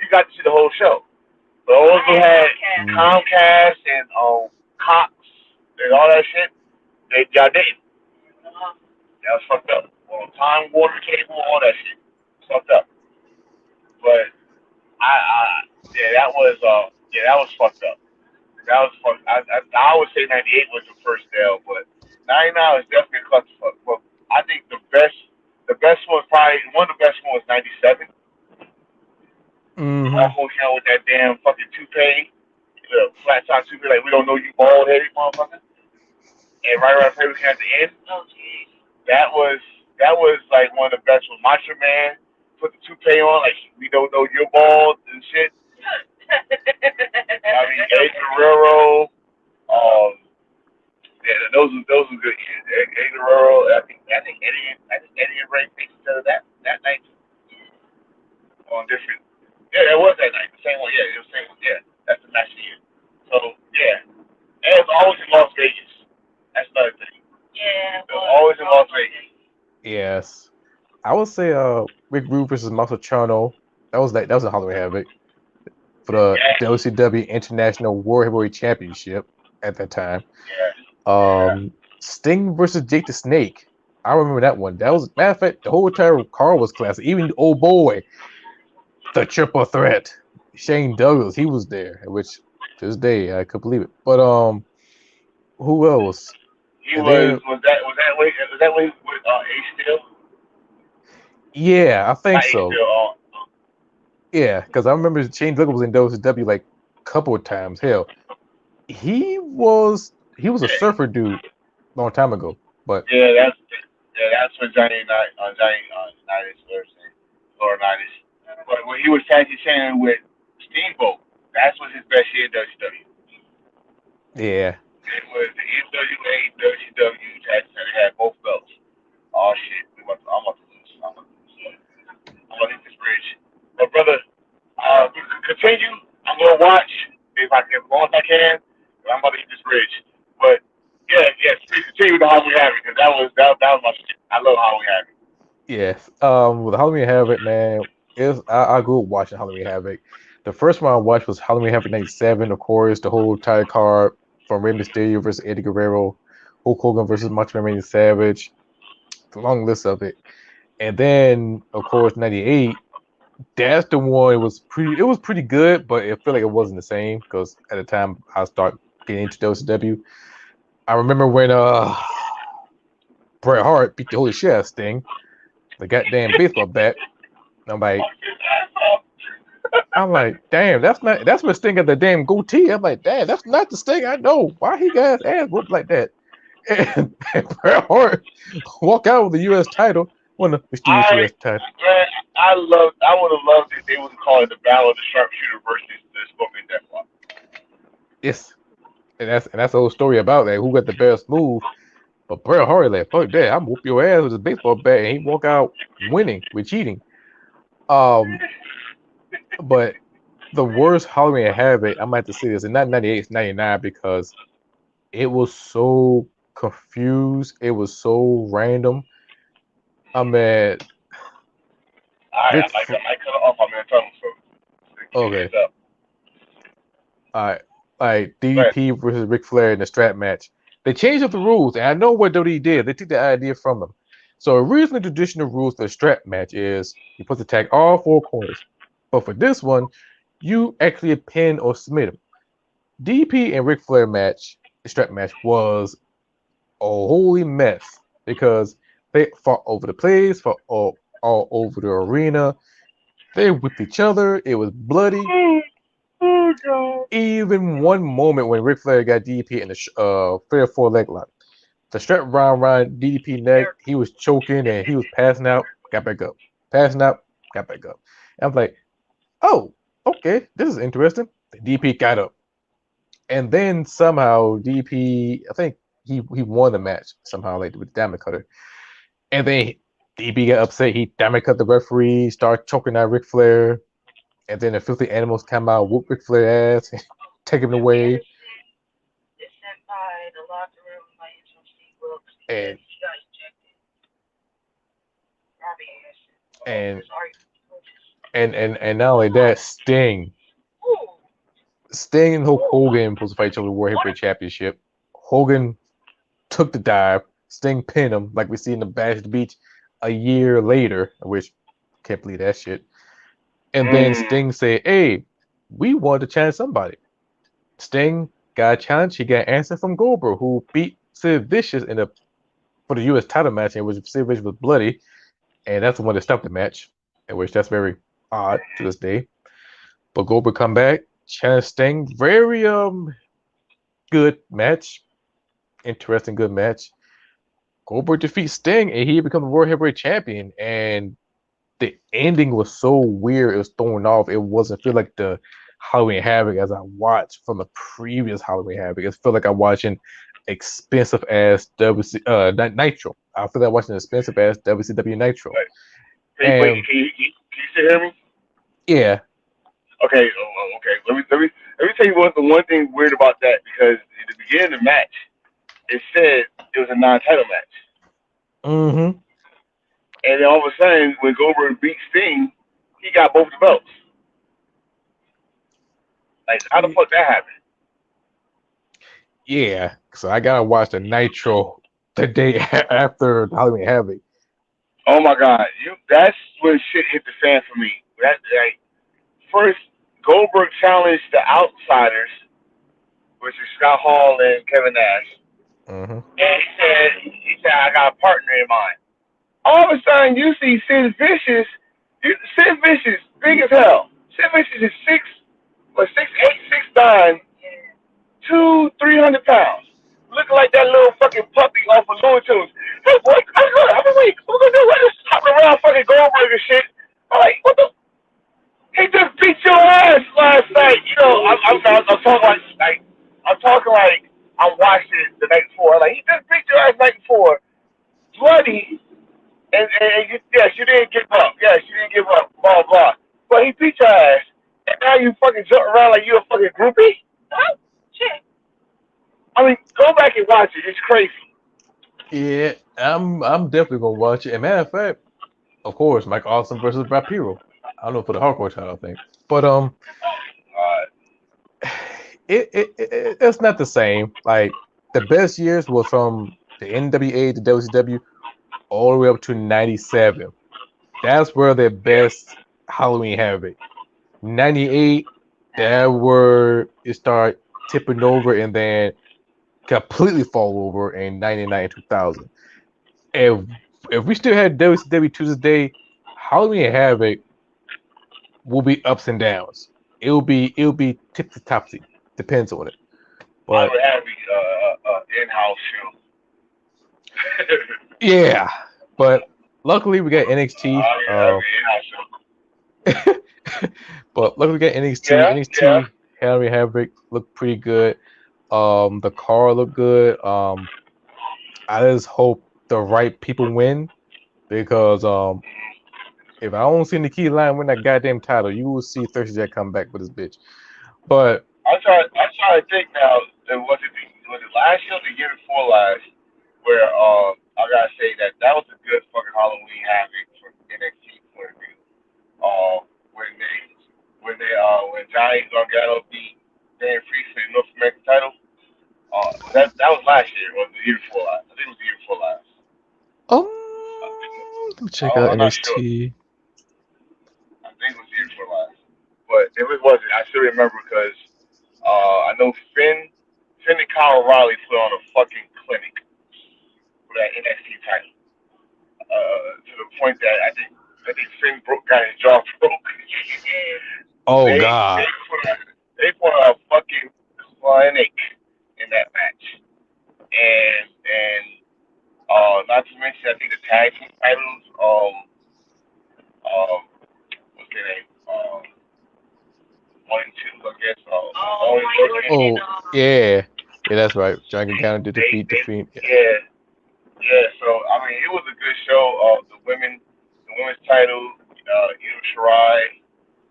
you got to see the whole show. For those who had Mm. Comcast and Cox and all that shit, y'all didn't. That was fucked up. Well, Time Warner cable, all that shit, fucked up. But that was fucked up. That was fucked. I would say 98 was the first nail, but 99 was definitely a clusterfuck. But I think the best one probably one of the best ones was 97. Mm-hmm. Awful hell with that damn fucking toupee, the flat top toupee. Like we don't know you bald headed motherfucker. And right around the at the end, that was that was like one of the best ones. Macho Man put the toupee on, like we don't know you're bald and shit. I mean, Eddie Guerrero, yeah, those were good. Eddie Guerrero, I think Eddie and Ray faced each other that night on different. Yeah, that was that night. The same one. Yeah, it was the same one. Yeah, that's the match of the year. So yeah, and it's always in Las Vegas. That's another thing. It's always in Las Vegas. Yes. I would say Rick Rude versus Masacherno. That was a Halloween Havoc for the Yeah, WCW International World Heavyweight Championship at that time. yeah. Sting versus Jake the Snake. I remember that one. That was, matter of fact, the whole entire card was classic. Even oh boy, the triple threat. Shane Douglas, he was there, which to this day I couldn't believe it. But who else? He And then was that way with Ace Steel? yeah, I think Not Ace so. Steel. Yeah, because I remember Shane Douglas was in WCW like a couple of times. Hell, he was a Yeah, surfer dude a long time ago. But that's when Johnny Unitas Laurinaitis. But when he was tag team champion with Steamboat, that's was his best year in WCW. yeah, It was the NWA WCW tag team. They had both belts. Oh shit, I'm about to lose. I'm gonna hit this bridge. But brother, continue. I'm gonna watch if I can, as long as I can. I'm about to hit this bridge. But yeah, yes, please continue with how we have it because that was my shit. I love how we have it. yes. With Halloween Havoc, man, I grew up watching Halloween Havoc. The first one I watched was Halloween Havoc '97, of course, the whole entire card from Rey Mysterio versus Eddie Guerrero, Hulk Hogan versus Macho Man Randy Savage, the long list of it. And then, of course, '98. That's the one. It was pretty good, but it felt like it wasn't the same because at the time I started getting into WCW. I remember when Bret Hart beat the holy shit out of Sting, the goddamn baseball bat. I'm like, I'm like, damn, that's what Sting got the damn goatee. I'm like, damn, that's not the Sting I know. Why he got his ass whooped like that? And Bret Hart walk out with the U.S. title. One of the mysterious I U.S. title. man, I would have loved if they would have called it the Battle of the Sharpshooter versus the Scorpion Deathlock. Yes, and that's the whole story about that. Who got the best move? But Bret Hart like, fuck that. I'm whoop your ass with a baseball bat, and he walk out winning with cheating. Um, but the worst Halloween Havoc, I'm gonna have to say this, and not 98, it's 99 because it was so confused. It was so random. I mean, Rick. I cut it off. I'm in a tunnel, so keep your Okay, hands up. like But DDP versus Ric Flair in the strap match. They changed up the rules, and I know what WWE did. They took the idea from them. So originally, traditional rules for the strap match is you're supposed to tag all four corners, but for this one, you actually pin or submit them. DDP and Ric Flair match, the strap match, was a holy mess because they fought over the place, fought all over the arena. They whipped each other. It was bloody. oh god. Even one moment when Ric Flair got DDP in the fair four leg lock, the strap around DDP neck, he was choking and he was passing out, got back up, passing out, got back up. And I'm like, oh, okay, this is interesting. DDP got up, and then somehow DDP, I think he won the match somehow like with the diamond cutter, and then DDP got upset. He diamond cut the referee, started choking out Ric Flair. And then the filthy animals come out, whoop Ric Flair ass, take him away. And and and not only that, Sting and Hulk Hogan supposed to fight each other in the World Heavyweight Championship. Hogan took the dive. Sting pinned him, like we see in the Bash at the Beach a year later, which can't believe that shit. And then Sting said, "Hey, we want to challenge somebody." Sting got a challenge. He got an answer from Goldberg, who beat Sid Vicious for the U.S. title match, in which Sid Vicious was bloody, and that's the one that stopped the match, in which that's very odd to this day. But Goldberg come back, challenge Sting, very good match, interesting good match. Goldberg defeats Sting, and he becomes the World Heavyweight Champion. And the ending was so weird; it was thrown off. It wasn't feel like the Halloween Havoc as I watched from the previous Halloween Havoc. It felt like I'm watching expensive ass Nitro. I feel like watching expensive ass WCW Nitro. Wait, can you still hear me? Yeah. Okay, okay. Let me tell you the one thing weird about that, because at the beginning of the match, it said it was a non-title match. Mm-hmm. And then all of a sudden, when Goldberg beat Sting, he got both the belts. Like, how the fuck that happened? Yeah. So I gotta watch the Nitro the day after Halloween Havoc. Oh my god, that's when shit hit the fan for me. First, Goldberg challenged the Outsiders, which is Scott Hall and Kevin Nash. Mm-hmm. And he said, I got a partner in mind. All of a sudden, you see Sid Vicious. Sid Vicious, big as hell. Sid Vicious is 6'8", 6'9", 300 pounds. Looking like that little fucking puppy off of Looney Tunes. Hey, boy, I've been waiting. What we gonna do? We're just hopping around fucking Goldberg and shit. I'm like, what the? He just beat your ass last night. You know, I'm talking like I'm watching it the night before. Like, he just beat your ass the night before. Bloody. And yes, you didn't give up. Yes, you didn't give up. Blah, blah. But he beat your ass. And now you fucking jump around like you a fucking groupie? Oh, shit. I mean, go back and watch it. It's crazy. Yeah, I'm definitely gonna watch it. And matter of fact, of course, Mike Awesome versus Rapiro. I don't know for the hardcore title, I think. But it's not the same. Like the best years was from the NWA to WCW all the way up to '97. That's where the best Halloween Havoc. '98, that where it started tipping over and then completely fall over in '99 and 2000. If we still had WCW to this day, Halloween Havoc will be ups and downs. It'll be tipsy topsy. Depends on it. I But would have the in-house show. yeah, but luckily we got NXT. Yeah, yeah, so, But luckily we got NXT. yeah, yeah. NXT Halloween Havoc looked pretty good. The car looked good. I just hope the right people win because if I don't see Nikki Line win that goddamn title, you will see Thursday Jack come back with his bitch. But I'm trying to think now. Was it last year or the year before last? Where I gotta say that was a good fucking Halloween Havoc from NXT point of view. When when Johnny Gargano beat Dan Priest for the North American title. That was last year or the year before last. I think it was the year before last. um, I think, let me check out I'm not sure. NXT. I think it was the year before last. But if it wasn't, I still remember because I know Finn and Kyle O'Reilly put on a fucking clinic for that NXT title. To the point that I think Finn got his jaw broke. Oh they God. they put a fucking clinic in that match, and not to mention I think the tag team titles what's their name 1 and 2 I guess Oh, Owen Mike Jordan. Jordan and Oh yeah. Yeah, that's right. Dragon Gargano did defeat They defeat. Yeah. yeah. Yeah, so I mean, it was a good show. The women's title, Io Shirai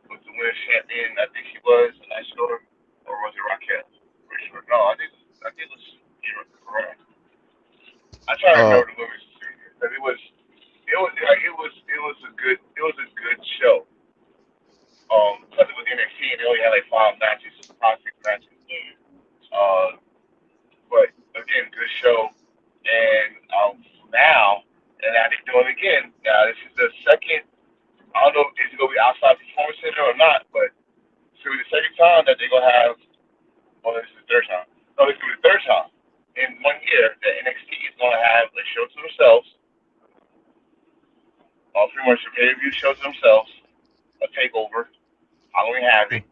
was the women's champion. I think she was. I'm not sure, or was it Raquel? Pretty sure. No, I think it was Io Shirai. I try to Uh remember the women's champion, but it was a good show. Because it was NXT and they only had like 5 matches, 5 6 matches. Uh, but again, good show. And now, and now they're doing it again. Now this is the second. I don't know if it's gonna be outside performance center or not, but it's gonna be the second time that they're gonna have. Well, this is the third time. No, this is gonna be the third time in 1 year that NXT is gonna have a show to themselves. Pretty much a pay-per-view show to themselves, a takeover. Halloween Havoc,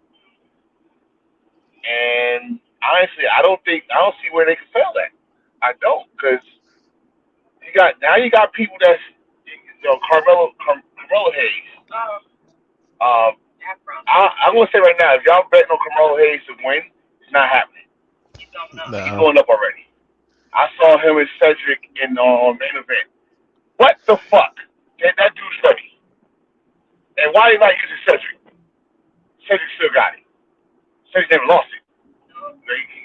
and honestly, I don't see where they can fail at. I don't, because you got people that's Carmelo Hayes. Um, I'm gonna say right now, if y'all betting on Carmelo Hayes to win, it's not happening. He's nah. going up already. I saw him and Cedric in main event. What the fuck? That dude's ready. And why they not using Cedric? Cedric still got it. Cedric never lost it.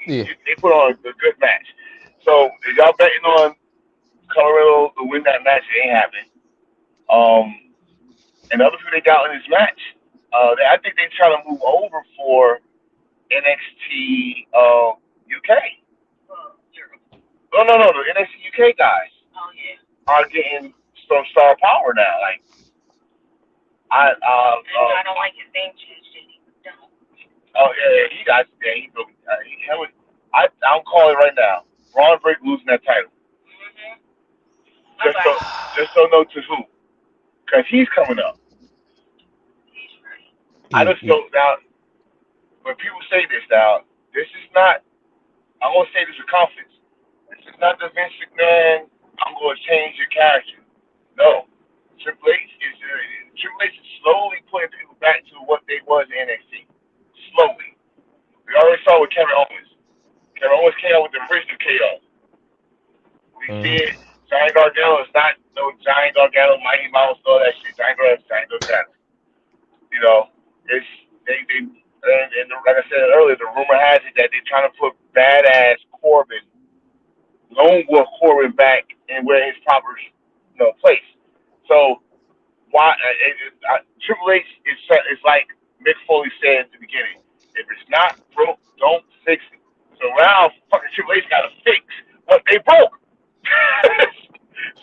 Yeah. They put on a good match. So if y'all betting on Colorado to win that match, it ain't happening. Um, and the other two they got in this match, I think they trying to move over for NXT UK. No. The NXT UK guys are getting some star power now. Like I don't like his name change. oh yeah, I'm calling right now. Braun Break losing that title. Just so just so know to who, because he's coming up. I Yeah, just don't now. When people say this now, this is not. I'm gonna say this with confidence. This is not the Vince McMahon. I'm gonna change your character. No, Triple H is slowly putting people back to what they was in NXT. Slowly. We already saw with Kevin Owens. Kevin Owens came out with the original KO. We see mm-hmm. it. Giant Gargano is not no Giant Gargano, Mighty Mouse, all that shit. Giant Gargano. You know, it's and like I said earlier, the rumor has it that they're trying to put badass Corbin, Lone Wolf Corbin back in where his proper place. So why Triple H is like Mick Foley said at the beginning. If it's not broke, don't fix it. So now fucking Triple H got to fix what they broke.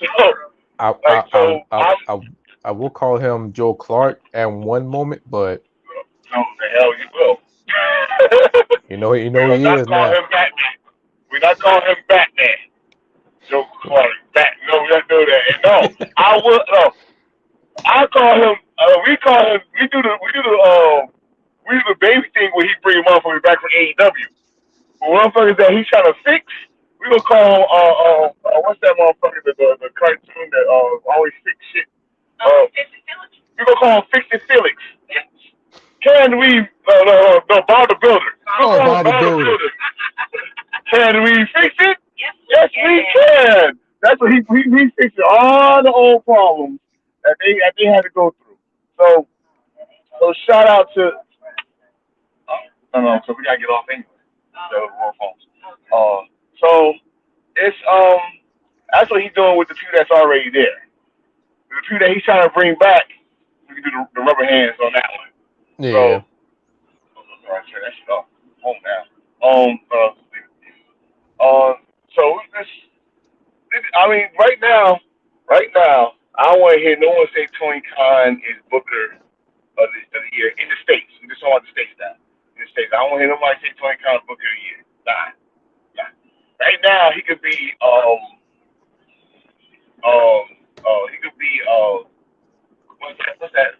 so I, like I, I, so I, I'm I, I will call him Joe Clark at one moment, but no the hell you will. you We know will he not is call now. him Batman. We're not calling him Batman. Joe Clark. No, we don't do that. And no, I will. No, I call him. We call him. We do the baby thing where he bring motherfuckers back from AEW. But motherfuckers that he's trying to fix, we We gonna call what's that motherfucker the cartoon that always fix shit. We gonna call him Fix It Felix. Can we no Bob the Builder? We Oh, gonna call him Bob the Bob the Builder. Builder. Can we fix it? Yes, we can. That's what he fixed all the old problems that they had to go through. So shout out to no, so we gotta get off anyway. The war phones. So it's that's what he's doing with the two that's already there. The two that he's trying to bring back, we can do the rubber hands on that one. Yeah. So turn that shit off. Home now. So I mean, right now, I don't want to hear no one say Tony Khan is Booker of the year in the states. We just talking about the states now. In the states, I don't want to hear nobody say Tony Khan is Booker of the year. Nah. Right now, he could be he could be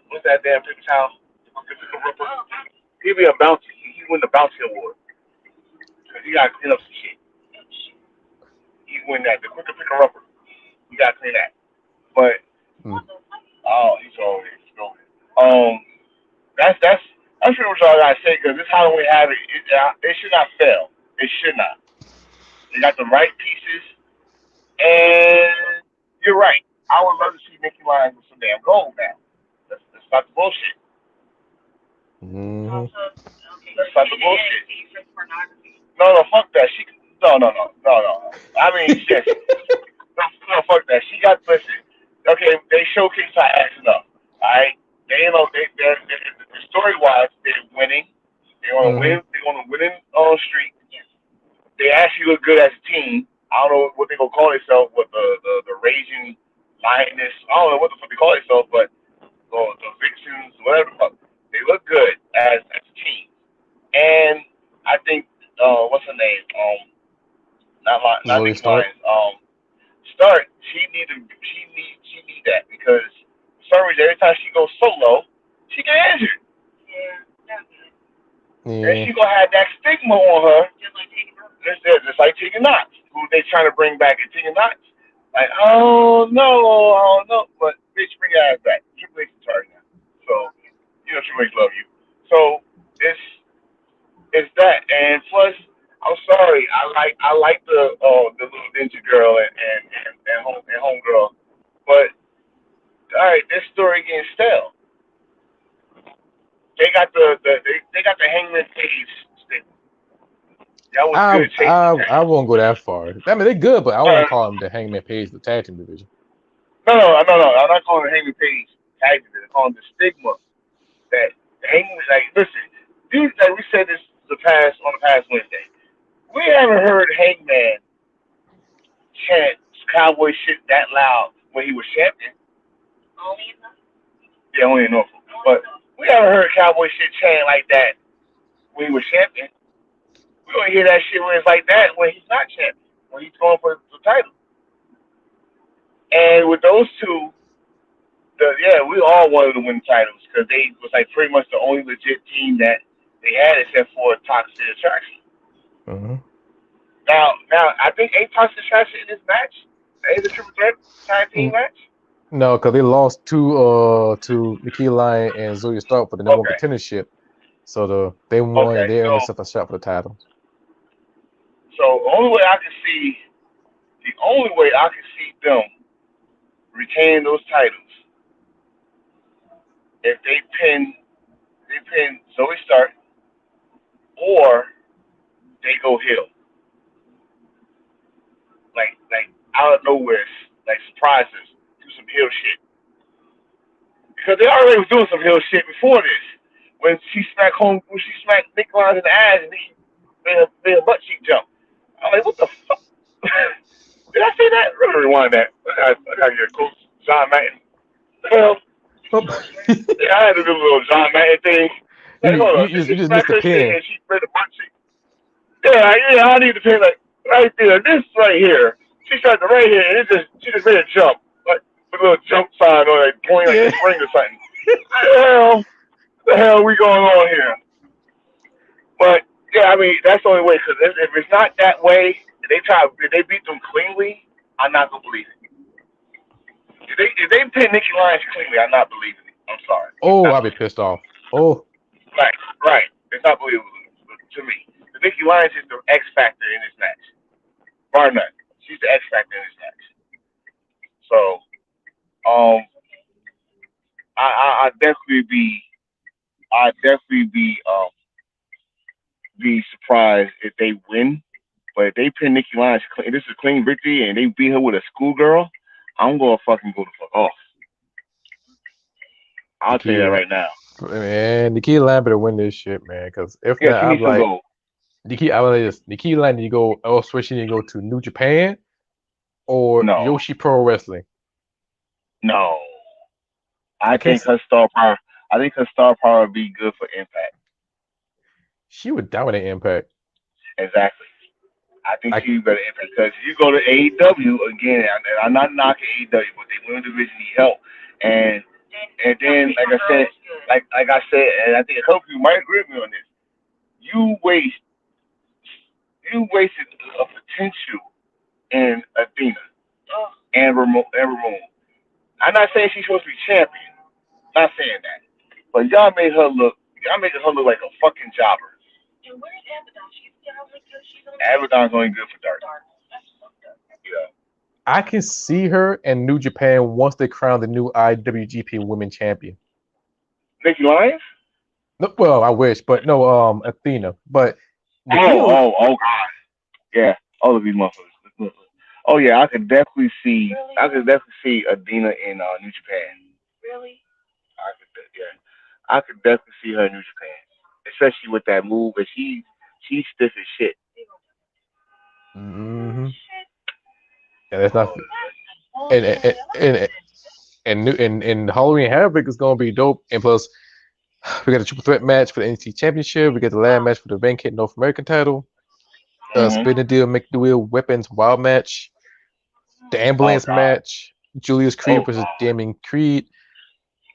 what's that damn paper towel? He'd be a bounty. He win the bounty award because he got to clean up some shit. He win that the quicker picker upper. You got to clean that. But Mm. he's already going. That's pretty much all I gotta say because this Halloween Havoc it should not fail. It should not. They got the right pieces, and you're right. I would love to see Mickey Mouse with some damn gold now. Let's stop the bullshit. Mm-hmm. Let's stop the bullshit. No, fuck that. No. I mean, yes. No, fuck that. She got listen. Okay, they showcased her ass enough. All right, they're story wise, they're winning. They're on a Mm-hmm. win. They're on a winning streak. They actually look good as a team. I don't know what they're gonna call themselves, what the raging lioness. I don't know what the fuck they call themselves, but the vixens, whatever the fuck. They look good as a team. And I think what's her name? Not Zoe Mickey Stark. Lyons. Start. She need that because for some reason every time she goes solo, she get injured, and Yeah. she gonna have that stigma on her. Just like Tegan Knox, who they trying to bring back at Tegan Knox. Like, oh no, but bitch, bring your ass back. Triple H is sorry now, so you know Triple H love you. So it's it's that, and plus, I'm sorry, I like the little ninja girl and homegirl, but all right, this story getting stale. They got the Hangman Page stick. That was I good chasing I tag. I won't go that far. I mean, they're good, but I Uh, won't call them the Hangman Page, the tag team division. no. I'm not calling it Hangman Page tag division. I'm calling it the stigma that Hangman. Like, listen, dude, like we said this the past Wednesday. We haven't heard Hangman chant cowboy shit that loud when he was champion. Yeah, only in Norfolk. But we haven't heard cowboy shit chant like that when he was champion. We don't hear that shit when it's like that when he's not champion, when he's going for the title. And with those two, we all wanted to win titles because they was like pretty much the only legit team that they had except for Toxic Attraction. Mm-hmm. Now I think ain't Toxic Attraction in this match? Ain't the triple threat tag team match? No, because they lost to Nikki Lyon and Zoe Stark for the number one Okay, contendership. So they won and okay. they earned themselves a shot for the title. So the only way I can see them retaining those titles if they pin Zoe Stark or they go heel. Like out of nowhere, like surprises, do some heel shit. Because they already was doing some heel shit before this. When she smacked Nick Lyons in the ass and he made a butt cheek jump. I'm like, what the fuck? Did I say that? Really rewind that. I gotta get a coach, John Madden. Hell, yeah, I had to do a little John Madden thing. you, Like, hold you, on, you did just she you just missed smack the her shit pin. and she made a butt cheek? Yeah, I need to pin like right there. This right here. She started right here, and she just made a jump, like with a little jump sign or like pointing like a Yeah. spring or something. The hell we going on here? But yeah, I mean that's the only way because if it's not that way, if they beat them cleanly, I'm not gonna believe it. If they pin Nikki Lyons cleanly, I'm not believing it. I'm sorry, it's Oh, not I'll be believable. pissed off. Oh, Right, right, it's not believable to me. The Nikki Lyons is the X factor in this match, bar none. She's the X factor in this match. So, um, I I definitely be surprised if they win. But if they pin Nikki Lyons, this is a clean victory, and they beat her with a schoolgirl, I'm gonna fucking go the fuck off. I'll tell you that Nikki, right now. man, Nikki Lamb better win this shit, man. Because if Yeah, not, she I'm needs some like, gold. I would like this. Nikki Lamb need to go elsewhere. She need to go to New Japan or No, Yoshi Pro Wrestling. no. I I can't. think her star power. I think her star power would be good for Impact. She would dominate Impact. Exactly. I think I she'd be better Impact because you go to AEW again, and I'm not knocking AEW, but they women's division need help. And and then, like I said, and I think a couple people might agree with me on this. You waste you wasted a potential in Athena and Ramon. I'm not saying she's supposed to be champion. Not saying that. But y'all making her look like a fucking jobber. And where's Abaddon? She's only Abaddon's only good for dark. Yeah. I can see her in New Japan once they crown the new IWGP Women Champion. Nikki Lyons? No, well, I wish, but no, Athena. But Nikki, Oh God. Yeah. All of these motherfuckers. Oh yeah, I could definitely see Athena in New Japan. really. Yeah. I could definitely see her in New Japan. Especially with that move, but she's stiff as shit. mm-hmm. Yeah, that's not. Oh, And and Halloween Havoc is gonna be dope. And plus, we got a triple threat match for the NXT Championship. We got the ladder match for the vacant North American title. mm-hmm. Spin the deal, make the wheel, weapons, wild match. The Oh ambulance God. match. Julius Creed Oh versus God. Damien Creed.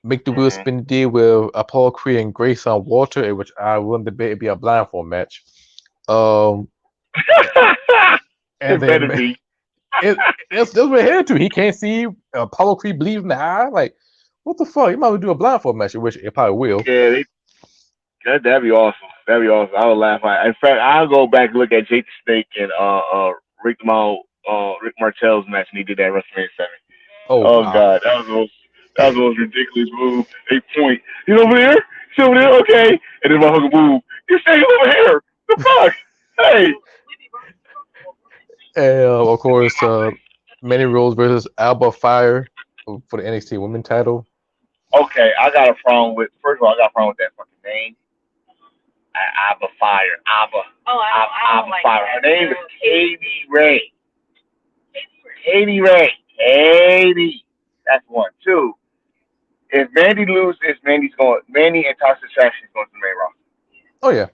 Make the wheel, Mm-hmm. spin the deal with Apollo Creed and Grayson Walter, which I wouldn't debate it'd be a blindfold match. Um, and It better then be. that's what we're headed to. He can't see Apollo Creed bleed in the eye. Like, what the fuck? You might as well do a blindfold match, which it probably will. Yeah, that'd be awesome. That'd be awesome. I would laugh. In fact, I'll go back and look at Jake the Snake and Rick Martel's match, and he did that at WrestleMania 7. Oh Oh wow. God, that was the most ridiculous move. They point. He's over there. He's over there. Okay, and then motherfucker move. You're staying over here. The fuck? Hey. And of course, Manny Rose versus Alba Fire for the NXT Women title. Okay, I got a problem with. First of all, I got a problem with that fucking name. Abba Fire. Oh, I don't like Fire. that. Her name is Katie Ray. Katie Ray. Katie. That's one. Two. If Mandy loses, Mandy and Tasha Traction is going to the main roster. Oh yeah.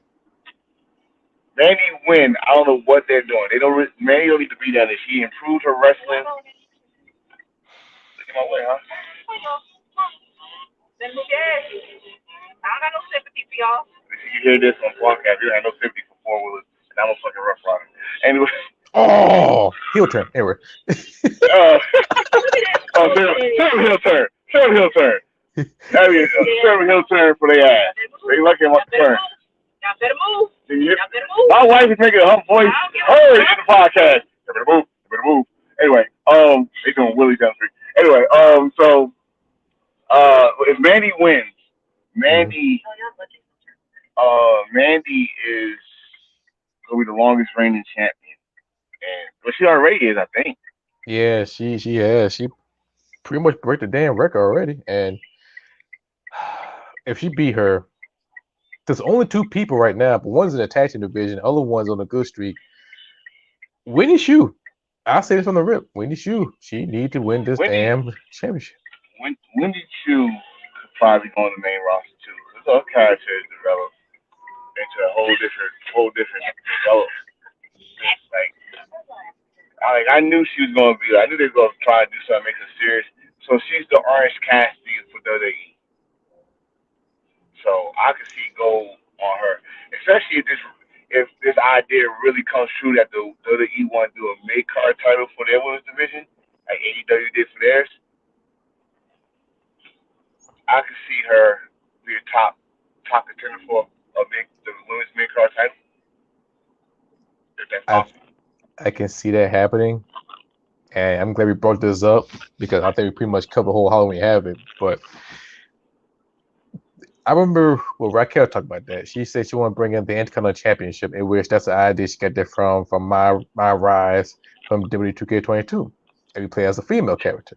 Mandy win. I don't know what they're doing. Mandy don't need to be down there. She improved her wrestling. Look at my way, huh? Then move your ass. I don't got no sympathy for y'all. If you hear this on podcast, you have no sympathy for four wheelers, and I'm a fucking rough rider. Anyway. Oh, heel turn. Anyway. Seven heel turn. Seven heel turn. That means seven heel turn for their ass. They lucky I'm about to turn. Y'all better move. Y'all better move. My wife is making her voice heard in the podcast. You better move. You better move. Anyway, they doing Willie down the street. Anyway, if Mandy wins, Mandy, Mandy is gonna be the longest reigning champion, and well, she already is, I think. Yeah, she has. She pretty much broke the damn record already. And if she beat her, there's only two people right now, but one's in the tag team division, the other one's on a good streak. Winnie Shu. I'll say this from the rip. Winnie Shu. She need to win this damn championship. Wendy Chu could probably go on the main roster too, because her character is developed into a whole different development. I knew she was gonna be. I knew they were gonna try to do something, make her serious. So she's the Orange Cassidy for WWE. So I could see gold on her, especially if this idea really comes true that the WWE want to do a mid card title for their women's division, like AEW did for theirs, I could see her be a top contender for the women's mid card title, if that's I possible. I can see that happening, and I'm glad we brought this up because I think we pretty much covered the whole Halloween Havoc. But I remember when Raquel talked about that. She said she want to bring in the Intercontinental Championship, in which that's the idea she got that from my rise from WWE 2K22, and we play as a female character.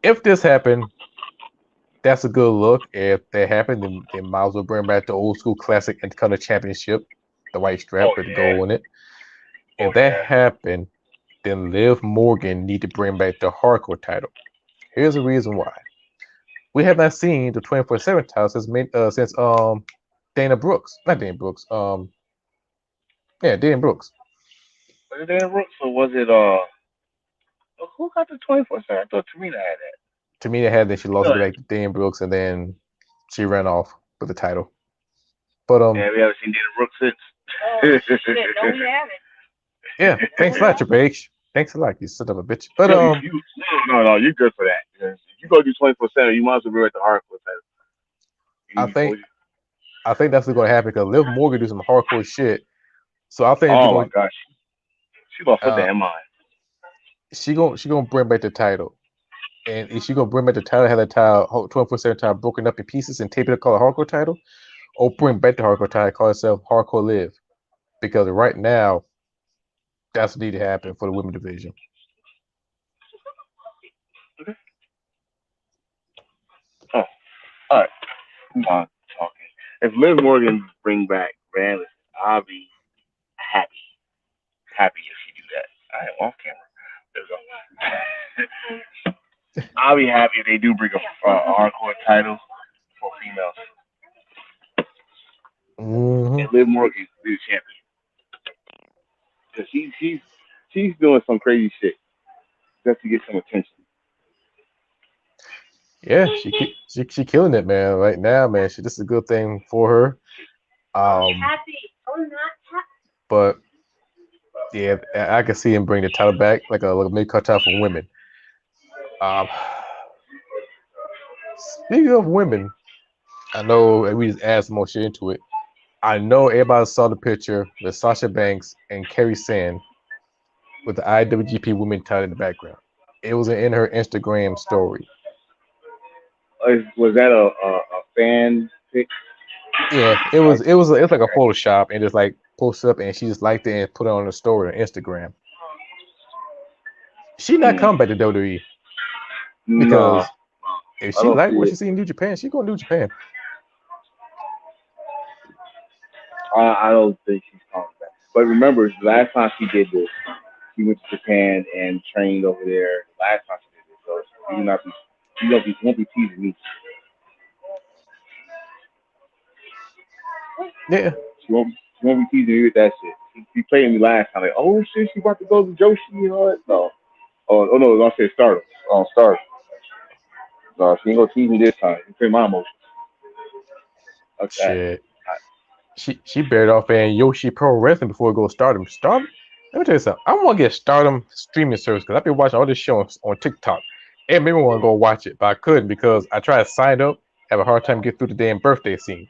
If this happened, that's a good look. If that happened, then they might as well bring back the old school classic Intercontinental Championship, the white strap Oh with the yeah, gold in it. oh If that yeah. happened, then Liv Morgan need to bring back the hardcore title. Here's the reason why. We have not seen the 24/7 title since Dana Brooks. Not Dana Brooks. Dana Brooks. Was it Dan Brooks or was it who got the 24/7? I thought Tamina had that. Tamina had that she lost No, it back to Dana Brooks and then she ran off with the title. But yeah, we haven't seen Dan Brooks since. Oh shit! No, we haven't. yeah, thanks a lot, Triple H. Thanks a lot, you son of a bitch. But No, no, you're good for that. If you go do 24/7, you might as well be at the hardcore title. I think that's what's gonna happen because Liv Morgan do some hardcore shit. So I think they're Oh my going gosh, she lost her uh damn mind. she gonna bring back the title. And is she gonna bring back the title, have the title 24/7 title broken up in pieces and tape it called a hardcore title? Or bring back the hardcore title, call itself Hardcore Live? Because right now, that's what need to happen for the women's division. Okay. Oh, all right. I'm not talking. If Liv Morgan bring back Van, I'll be happy if she do that. I am off camera. There we go. I'll be happy if they do bring a hardcore title for females. Mm-hmm. And Liv Morgan be the champion because she's doing some crazy shit just to get some attention. Yeah, she killing it, man. Right now, man, this is a good thing for her. But yeah, I can see him bring the title back like a mid-card title for women. Um, Speaking of women, I know we just add some more shit into it. I know everybody saw the picture with Sasha Banks and Kerry Sand with the IWGP Women title in the background. It was in her Instagram story. Was that a fan pick? Yeah, it's like a Photoshop and just like posted up and she just liked it and put it on her story on Instagram. She not coming back to WWE No, because if I she don't like see what it. she see in New Japan, she gonna New Japan. I don't think she's coming back. But remember, the last time she did this, she went to Japan and trained over there. The last time she did this, so you won't be teasing me. Yeah, She won't be teasing me with that shit. She played me last time like, oh shit, she about to go to Joshi and all that. No, oh no, I said Stardom. Stardom. No, she ain't gonna tease me this time. You play my emotions. Fuck that. shit. She buried off in Yoshi Pro Wrestling before it goes Stardom. Stardom. Let me tell you something. I want to get Stardom streaming service because I've been watching all this show on TikTok. And maybe I want to go watch it, but I couldn't because I tried to sign up, have a hard time getting through the damn birthday scene.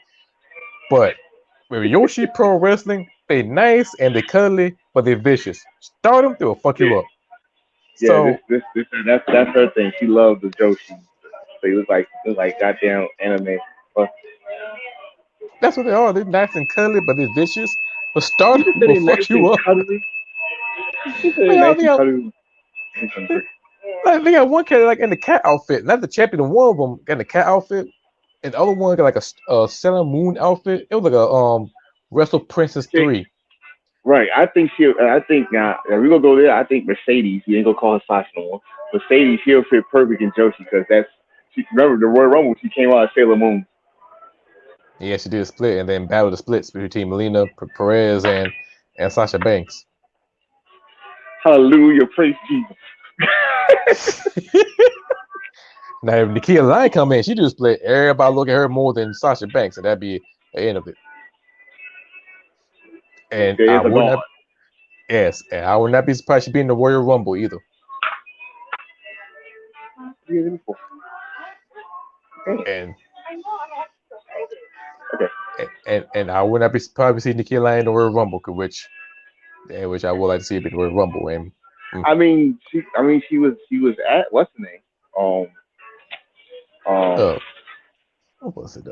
But with Yoshi Pro Wrestling, they nice and they cuddly, but they're vicious. Stardom, they will fuck Yeah, you up. yeah. So That's her thing. She loves the Joshi. They look like goddamn anime. But that's what they are. They're nice and cuddly, but they're vicious. But you Stardom just said will they nice fuck you and up. cuddly. You said They they got, nice they and got, cuddly. they got one character like in the cat outfit. Not the champion, one of them got in the cat outfit. And the other one got like a Sailor Moon outfit. It was like a Wrestle Princess 3. Right. I think now if we gonna go there. I think Mercedes. We ain't gonna call her Sasha no more. Mercedes, she'll fit perfect in Joshi because she remember the Royal Rumble. She came out as Sailor Moon. Yeah, she did a split and then battled the splits between Melina Perez and Sasha Banks. Hallelujah, praise Jesus. Now if Nikia Lyon come in, she do a split. Everybody look at her more than Sasha Banks, and that'd be the end of it. And There I is a would God. not, yes, and I would not be surprised to be in the Royal Rumble either. And Okay. and I would not be surprised to see Nikki Lane in the Royal Rumble, which I would like to see a bit in the Royal Rumble. And She was at what's the name? Um, um, uh, what was it?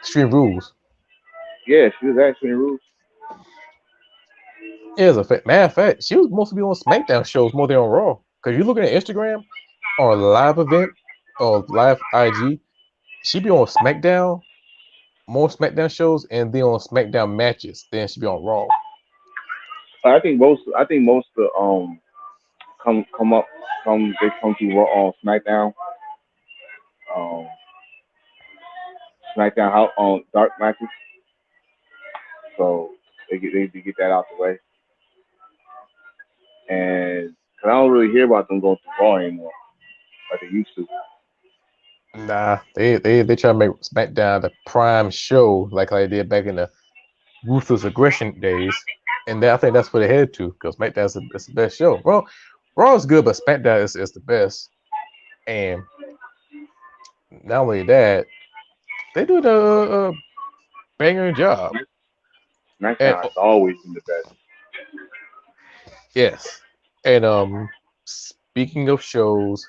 Extreme Rules. yeah, she was actually in Rules. As a matter of fact, she was mostly on SmackDown shows more than on Raw. Because you looking at Instagram or a live event or live IG, she be on SmackDown, more SmackDown shows, and then on SmackDown matches. Then she be on Raw. I think most of the come up they come to Raw on um SmackDown how on dark matches, so they get that out the way. And 'cause I don't really hear about them going to Raw anymore like they used to. Nah, they try to make SmackDown the prime show like they did back in the Ruthless Aggression days, and I think that's what they headed to because SmackDown is the best show. Well, Raw is good, but SmackDown is the best. And not only that, they do the banger job. And SmackDown has always been the best. yes, and speaking of shows,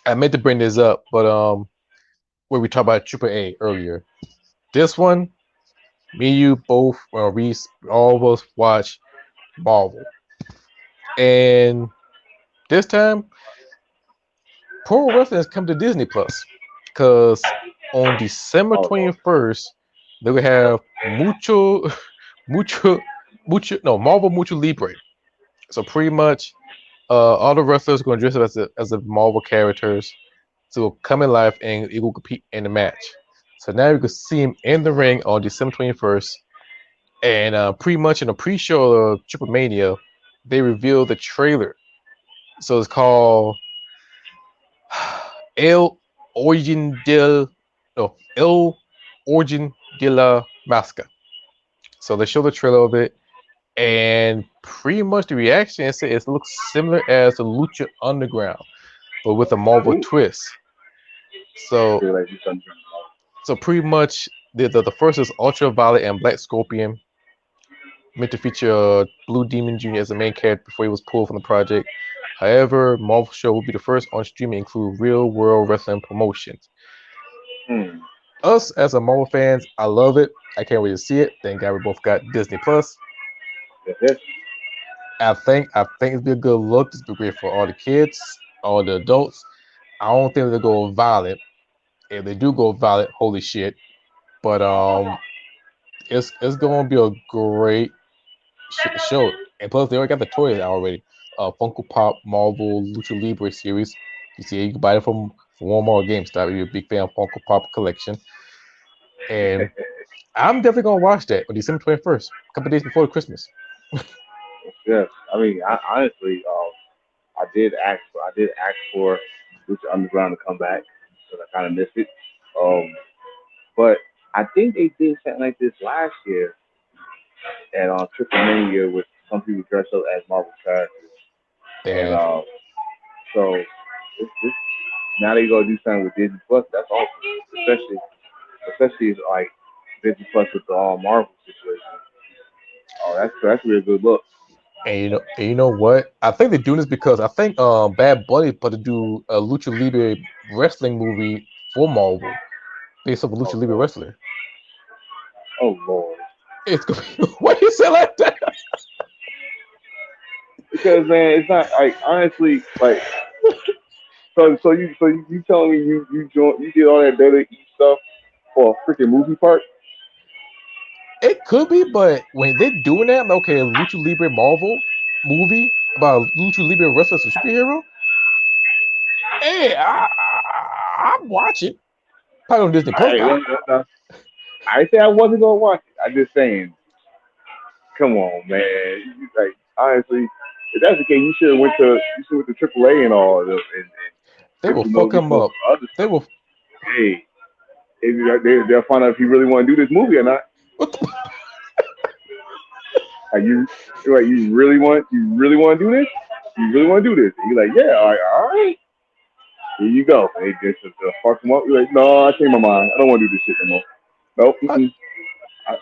I meant to bring this up, but where we talked about Triple A earlier. This one, me, you both, well, we all of us watch Marvel, and this time, Pro Wrestling has come to Disney Plus, because on December Oh Lord. 21st, they will have mucho, no, Marvel Mucho Libre. So pretty much, all the wrestlers are going to dress up as a Marvel characters to come in live and it will compete in the match. So now you can see him in the ring on December 21st. And pretty much in the pre-show of Triple Mania, they revealed the trailer. So it's called El Origin del no El Origin de la Masca. So they show the trailer of it, and pretty much the reaction is it looks similar as the Lucha Underground, but with a Marvel Ooh. twist. So Feel like you something. so pretty much the first is Ultraviolet and Black Scorpion, meant to feature Blue Demon Jr. as the main character before he was pulled from the project. However, Marvel show will be the first on stream to include real world wrestling promotions. Hmm. Us as a Marvel fans, I love it. I can't wait to see it. Thank God we both got Disney Plus. Yes. I think it'd be a good look. It's be great for all the kids, all the adults. I don't think they'll go violent. If they do go violent, holy shit. But it's gonna be a great show. And plus, they already got the toys out already. Funko Pop Marvel Lucha Libre series. You see, you can buy it from Walmart or GameStop if you're a big fan of Funko Pop collection. And I'm definitely gonna watch that on December 21st, a couple days before Christmas. Yes. I mean, honestly, I did ask for Lucha Underground to come back because I kind of missed it. Um, but I think they did something like this last year at Triple Mania with some people dressed up as Marvel characters, They and have, so this now they go do something with Disney Plus. That's awesome, especially like Disney Plus with the all Marvel situation. Oh, that's a real good look. and you know what? I think they're doing this because I think Bad Bunny about to do a Lucha Libre wrestling movie for Marvel based off a Lucha Oh Libre Lord. wrestler. Oh Lord. It's gonna be why you say like that? Because man, it's not like honestly like so you telling me you did all that WWE stuff for a freaking movie part? It could be, but when they're doing that, I'm like, okay, a Lucha Libre Marvel movie about a Lucha Libre wrestler as a superhero. Hey, I'm watching. Probably on Disney Plus, I but I, I say I wasn't gonna watch it. I'm just saying, come on, man. Like honestly, if that's the case, you should went to AAA and all, they and will fuck promote him some up. other They stuff. will. Hey, they'll find out if he really want to do this movie or not. What the, Are you really want to do this? You really want to do this? And you're like, yeah, all right. Here you go. And they just fuck them up. You're like, no, I changed my mind. I don't want to do this shit no more. Nope. I, I,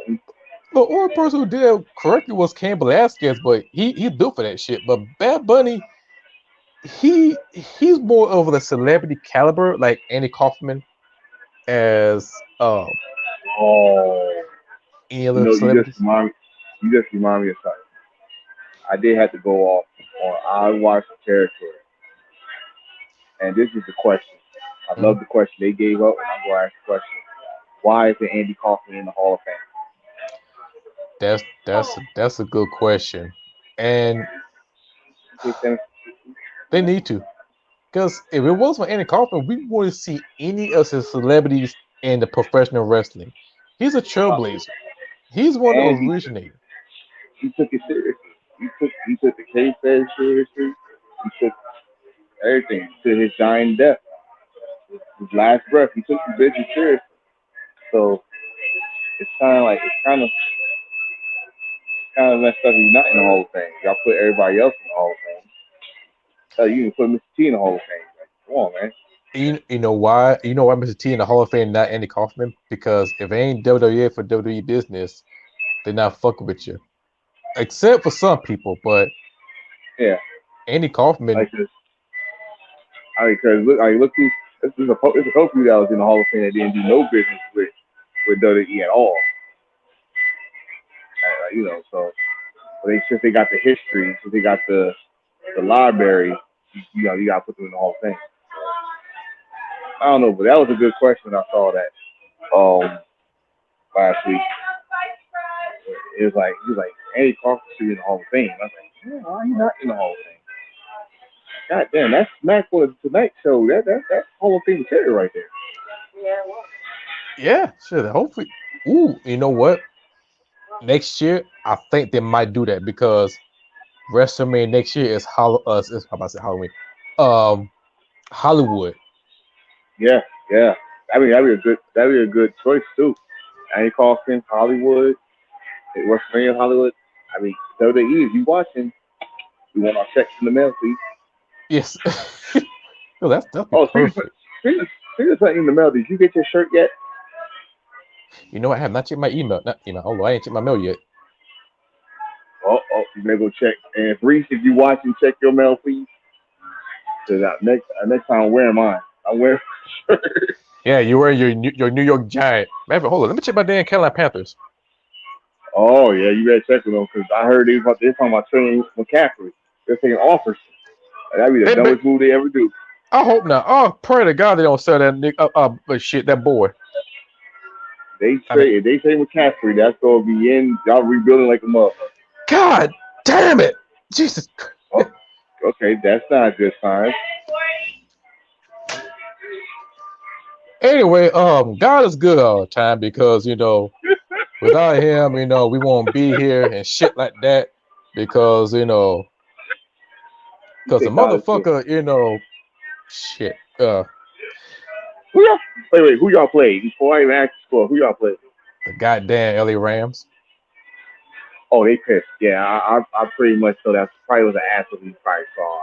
mm-mm. the only person who did it correctly was Cain Velasquez, but he built for that shit. But Bad Bunny, he's more of the celebrity caliber, like Andy Kaufman, as Oh, any other celebrities. you just remind me of something. I did have to go off on I watched the territory, and this is the question. I Mhm. love the question they gave up, and I'm going to ask the question: why is Andy Kaufman in the Hall of Fame? That's a good question, and You think they need to. Because if it was for Andy Kaufman, we wouldn't see any of his celebrities in the professional wrestling. He's a trailblazer. He's one of the and originator. he took it seriously. He took the case very seriously. He took everything to his dying death, his last breath. He took the business seriously. So it's kind of messed up. He's not in the Hall of Fame. Y'all put everybody else in the Hall of Fame. You can put Mr. T in the Hall of Fame. Like, come on, man. You know why? You know why Mr. T in the Hall of Fame, not Andy Kaufman? Because if it ain't WWE for WWE business, they're not fucking with you. Except for some people, but Yeah, Andy Kaufman, like this. Because look who there's a couple that was in the Hall of Fame that didn't do no business with WWE at all. So but since they got the history, since they got the library, you got to put them in the Hall of Fame. I don't know, but that was a good question. I saw that last week. He was like Andy Kaufman should be in the Hall of Fame. I was like, yeah, why are you not in the Hall of Fame? God damn, that's Smack for the Tonight Show. That's Hall of Fame material right there. Yeah, well, yeah, sure. Hopefully, ooh, you know what? Next year, I think they might do that because WrestleMania next year is how about to say Halloween? Um, Hollywood. Yeah, yeah. That'd be a good choice too. Andy Kaufman, Hollywood, WrestleMania, Hollywood. I mean, WWE, if you watching, we want our checks in the mail, please. Yes. No, that'd be Oh, perfect. speaking of something in the mail, did you get your shirt yet? You know, I have not checked my email. Not email. Although I ain't checked my mail yet. You better go check. And Reese, if you watching, check your mail, please. Cause next time I'm wearing mine. I'm wearing. Yeah, you were your New York Giant. Man, hold on. Let me check my damn Carolina Panthers. Oh yeah, you better check with them because I heard they're talking about trading McCaffrey. They're taking offers. That'd be the But dumbest move they ever do. I hope not. Oh, pray to God they don't sell that nigga. But shit, that boy. I mean, If they trade McCaffrey, that's gonna be in. Y'all rebuilding like a motherfucker. God damn it, Jesus. Oh, okay, that's not a good sign. Anyway, God is good all the time because without him, we won't be here and shit like that because You because the say God is good. motherfucker, shit. Who y'all? Wait. Who y'all played? Before I even ask you score, who y'all played? The goddamn LA Rams. Oh, they pissed. Yeah, I pretty much so that probably was an asshole you probably saw.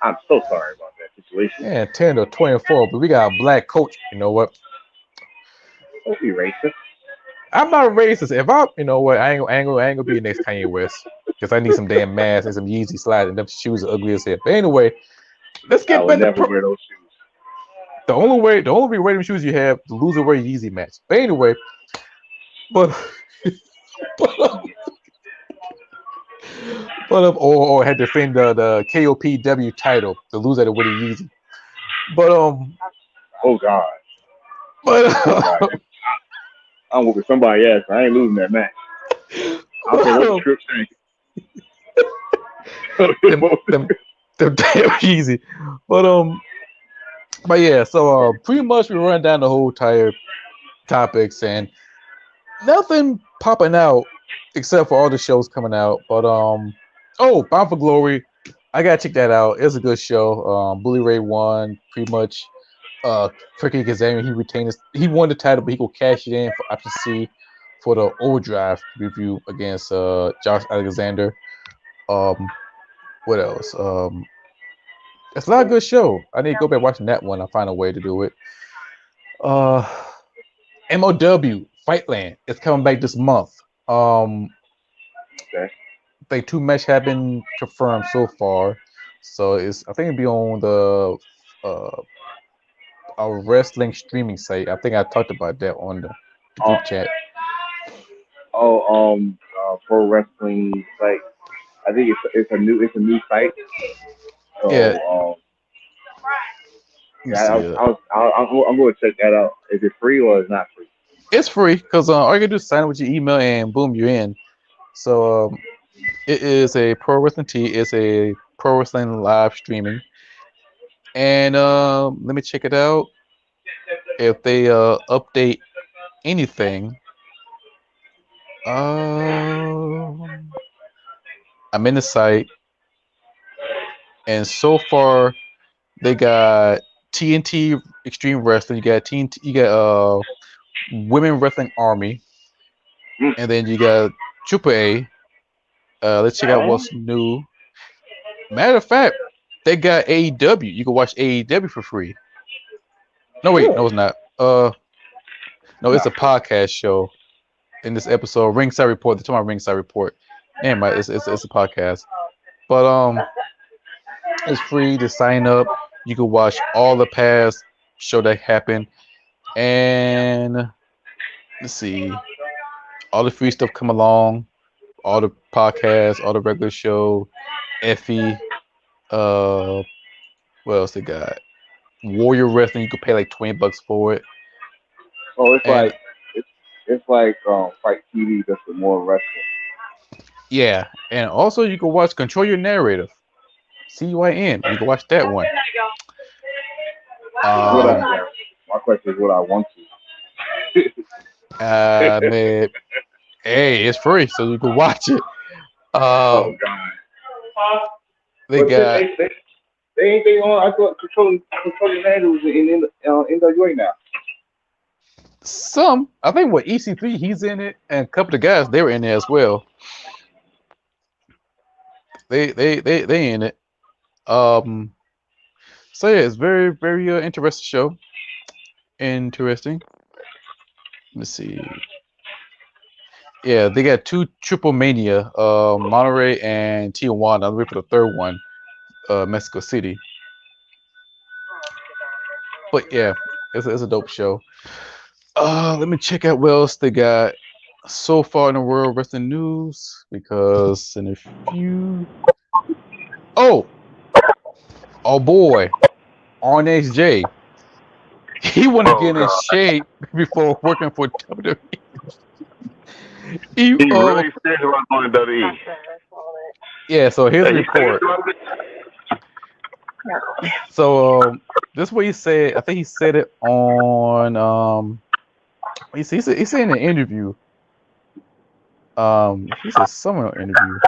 I'm so sorry about that situation. Yeah, 10-24, but we got a black coach. You know what? Don't be racist. I'm not racist. If you know what, I ain't gonna be the next Kanye West because I need some damn masks and some Yeezy slides and them shoes are ugly as hell. But anyway, let's I get would back to never wear those shoes. the only way them shoes you have, the loser wear Yeezy match. But anyway, but but or had to defend the KOPW title, the loser had to wear the Yeezy. But Oh God. but Oh God. I'm whooping somebody else. I ain't losing that match. I don't care but what the script says. them them them damn Yeezy. But but yeah, so pretty much we run down the whole entire topics and nothing popping out except for all the shows coming out. But Bound for Glory, I gotta check that out. It's a good show. Bully Ray won pretty much. Tricky Kazarian, he won the title, but he will cash it in for option C for the Overdrive review against Josh Alexander. Um, what else? It's a lot of good show. I need to go back watching that one. I'll find a way to do it. Uh, MOW Fightland is coming back this month. Okay. I think 2 matches have been confirmed so far. So I think it'll be on the uh a wrestling streaming site. I think I talked about that on the Uh, group chat. Pro wrestling site. I think it's a new site. Yeah, So let me yeah, see. I'm going to check that out. Is it free or is it not free? It's free because all you gotta do is sign up with your email and boom, you're in. So it is a pro wrestling tee. It's a pro wrestling live streaming, and let me check it out. If they update anything, I'm in the site, and so far they got TNT Extreme Wrestling. You got TNT. You got Women Wrestling Army, Mm. and then you got Triple A. Let's check out Oh, what's new. Matter of fact, they got AEW. You can watch AEW for free. No, wait, no, good. it's not. No, it's Not a free. podcast show. In this episode, Ringside Report. They're talking about Ringside Report. Never mind, it's a podcast. But it's free to sign up. You can watch all the past show that happened, and let's see, all the free stuff come along. All the podcasts, all the regular show, Effie. What else they got? Warrior Wrestling. You could pay like $20 for it, Oh, it's and like it's like Fight TV just with more wrestling. yeah, and also you can watch Control Your Narrative. CYN. You can watch that one. What Um, my question is what I want to. man, hey, it's free, so you can watch it. Oh Um, God. they But got they ain't they on. I thought controlling man was in NWA now. some. I think what EC3 he's in it, and a couple of guys they were in there as well. They in it. Um, so yeah, it's very interesting show. Interesting. Let's see. Yeah, they got 2 Triple Mania, Monterey and Tijuana. I'm waiting for the third one, Mexico City. But yeah, it's a dope show. Let me check out what else they got so far in the world wrestling news because in a few. Oh, oh boy, RNXJ. He want to Oh get in God. shape before working for WWE. He, He really serious about going to WWE. yeah. So here's the Hey, he's serious report. about it. So this is what he said. I think he said it on he said in an interview. He said somewhere in an interview.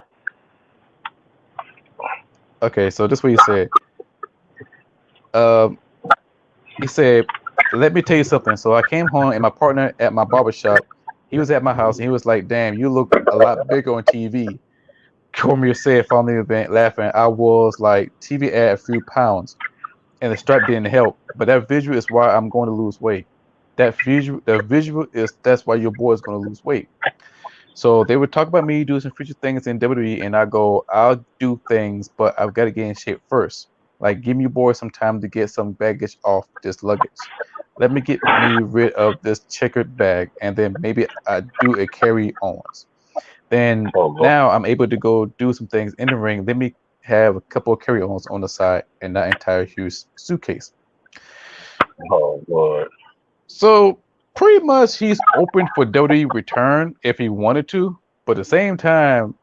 Okay, so this is what he said. Um, he said, "Let me tell you something." So I came home and my partner at my barbershop, he was at my house and he was like, "Damn, you look a lot bigger on TV." Cormier said following the event, laughing. I was like, "TV add a few pounds, and the strap didn't help. But that visual is why I'm going to lose weight. The visual is that's why your boy is going to lose weight." So they would talk about me doing some future things in WWE, and I go, I'll do things, but I've got to get in shape first. Like, give me boy some time to get some baggage off this luggage. Let me get me rid of this checkered bag, and then maybe I do a carry-ons. Then Oh Lord. now I'm able to go do some things in the ring. Let me have a couple of carry-ons on the side and not entire huge suitcase. Oh Lord. So pretty much he's open for WWE return if he wanted to, but at the same time,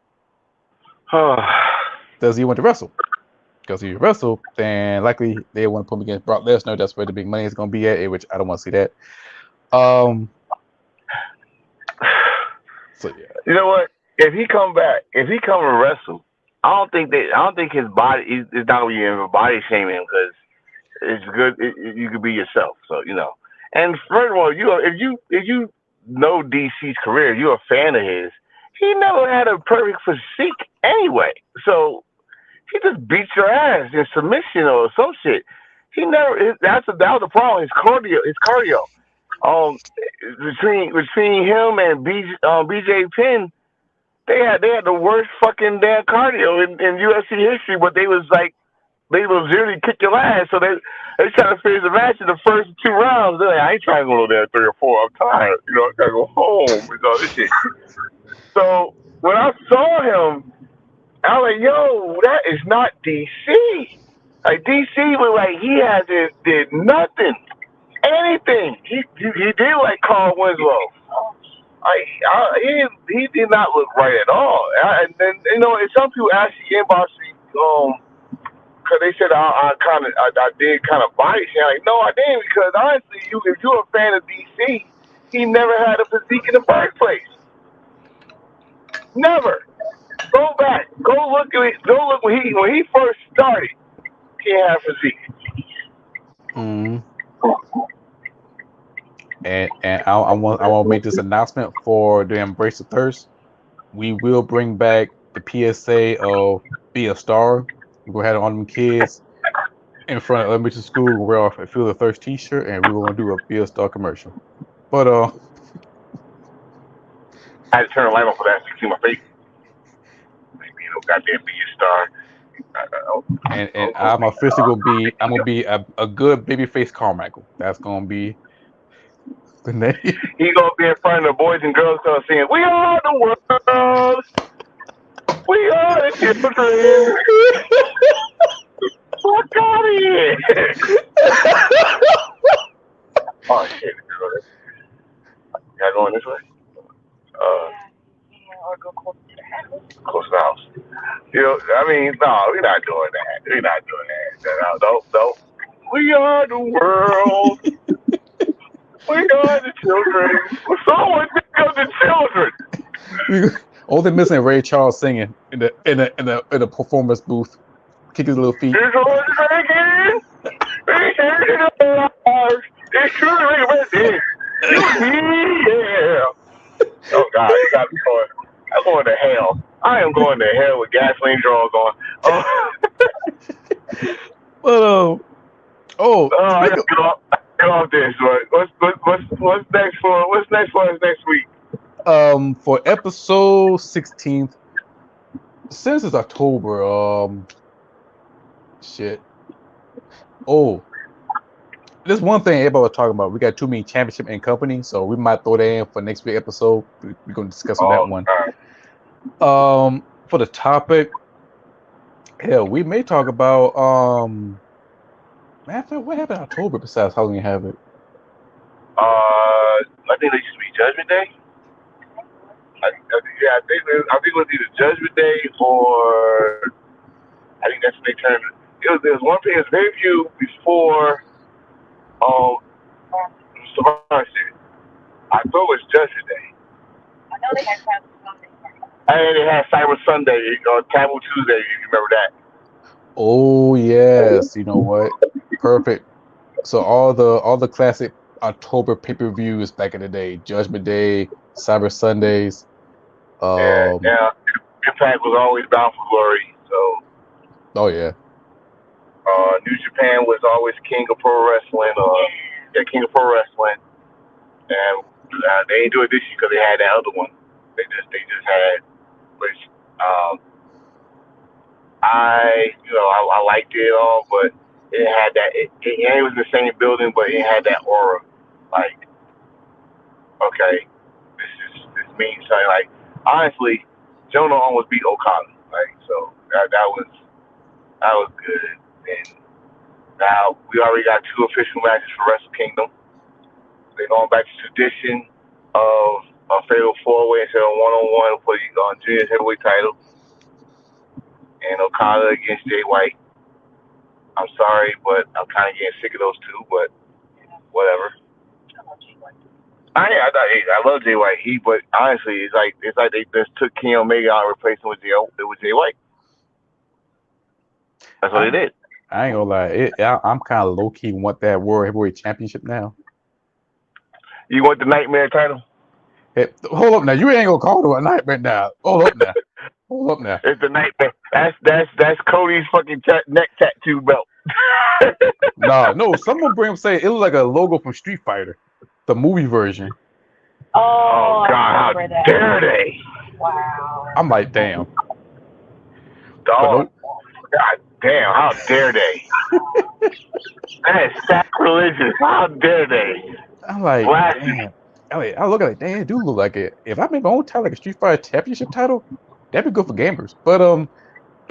does he want to wrestle? Because if he wrestle, then likely they want to put him against Brock Lesnar. That's where the big money is going to be at, which I don't want to see that. So yeah, You know what? If he come and wrestle, I don't think his body is not gonna be in body shaming him because it's good. You could be yourself. So you know. And furthermore, if you know DC's career. You're a fan of his. He never had a perfect physique anyway. So he just beats your ass in submission or some shit. He never. That was the problem. His cardio. His cardio. Um, between him and BJ Penn, they had the worst fucking damn cardio in UFC history. But they will literally kick your ass. So they try to finish the match in the first 2 rounds. They're like, I ain't trying to go there 3 or 4. I'm tired. I gotta go home. This shit. So when I saw him, I was like, yo, that is not DC. Like DC was like he hasn't did nothing, anything. He did like Carl Winslow. He did not look right at all. And then and some people actually inboxed me because they said I did kind of bias. Like no, I didn't because honestly, if you're a fan of DC, he never had a physique in the first place. Never. Go back. Go look at it. Go look when he first started. He had physique. Mm-hmm. And I want to make this announcement for the Embrace the Thirst. We will bring back the PSA of Be a Star. We're gonna have it on them kids in front of elementary school. We'll wear off a Feel the Thirst T-shirt, and we will gonna do a Be a Star commercial. But I had to turn the light on for that so you see my face. Goddamn Be a Star. and I'm officially gonna be a good babyface Carmichael. That's gonna be the name. He gonna be in front of the Boys and Girls Club saying, "We are the world. We are the children. Fuck out of here." Oh shit, y'all going this way? Or go close to the house. Close to the house. I mean, no, we're not doing that. We're not doing that. No. We are the world. We are the children. Someone think of the children. All they're missing is Ray Charles singing in the performance booth, kicking his little feet. It's all again. It's truly yeah. Oh God, you got me going. I'm going to hell. I am going to hell with gasoline drawers on. Get off this. What's next for us next week? For episode 16th, since it's October, shit. Oh, there's one thing everybody was talking about. We got too many championship and company, so we might throw that in for next week episode. We're gonna discuss on that one. For the topic, hell, we may talk about what happened in October besides Halloween Havoc? I think they used to be Judgment Day. I think it was either Judgment Day or I think that's when they turned. There was one thing. It was very few before Survivor Series. I thought it was Judgment Day. I know they had Cyber Sunday. And they had Cyber Sunday or Taboo Tuesday. If you remember that. Oh yes, you know what? Perfect. So all the classic October pay-per-views back in the day, Judgment Day, Cyber Sundays. Yeah. Impact was always bound for glory. So. Oh yeah. New Japan was always King of Pro Wrestling. King of Pro Wrestling. And they didn't do it this year because they had that other one. They just had, which I liked it all, but it had that. It was in the same building, but it had that aura. Like, okay, this means something. Like, honestly, Jonah almost beat Okada. Like, so that was good. And now we already got 2 official matches for Wrestle Kingdom. They're going back to tradition of a fatal 4-way instead of 1-on-1 for the junior heavyweight title. And Okada against Jay White. I'm sorry, but I'm kind of getting sick of those two, but whatever. I love Jay White. But honestly, it's like they just took Kenny Omega out and replaced him with Jay White. That's what they did. I ain't gonna lie. I'm kind of low key want that World Heavyweight Championship now. You want the Nightmare title? Hey, hold up now. You ain't gonna call it a nightmare now. Hold up now. Hold up now. It's the nightmare. That's Cody's fucking neck tattoo belt. Nah, no. Someone bring up say it looked like a logo from Street Fighter, the movie version. Oh I God, how remember that. dare they? Wow. I'm like, damn. But Oh, nope. God damn, how dare they? That is sacrilegious. How dare they? I'm like, Blasphemy. damn. I look at it, damn, it do look like it. If I make my own title, like a Street Fighter Championship title, that'd be good for gamers. But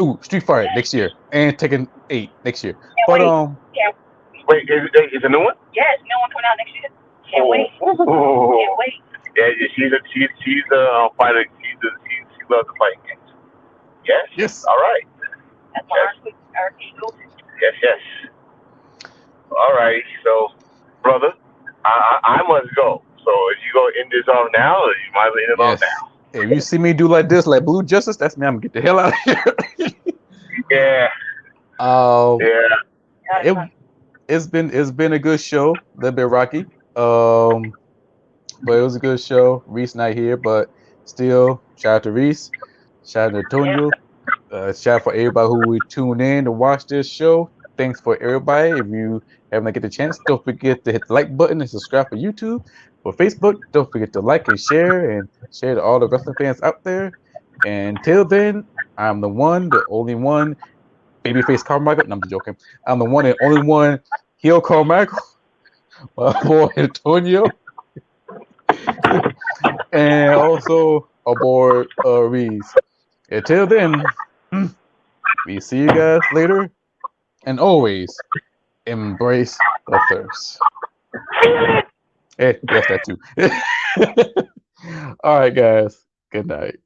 ooh, Street Fighter next year and Tekken 8 next year. Can't But wait. Can't, Wait, is a new one? yes, new one coming out next year. Can't wait. Oh. Can't wait. Yeah, she's a fighter. She loves to fight games. Yes. yes, All right. That's my arcade go. Yes. All right. So, brother, I must go. So if you go end this off now, or you might as well end it off yes. now. If you see me do like this, like Blue Justice, that's me. I'm gonna get the hell out of here. Yeah. Got it it's been a good show. A little bit rocky. But it was a good show. Reese not here, but still, shout out to Reese. Shout out to Antonio. Shout out for everybody who would tune in to watch this show. Thanks for everybody. If you haven't get the chance, don't forget to hit the like button and subscribe for YouTube. For Facebook, don't forget to like and share to all the wrestling fans out there. And until then, I'm the one, the only one, babyface Carmichael. No, I'm just joking. I'm the one and only one, heel Carmichael. My boy Antonio. And also aboard Reese. Until then, we see you guys later. And always embrace the thirst. Hey, yes, that too. All right, guys. Good night.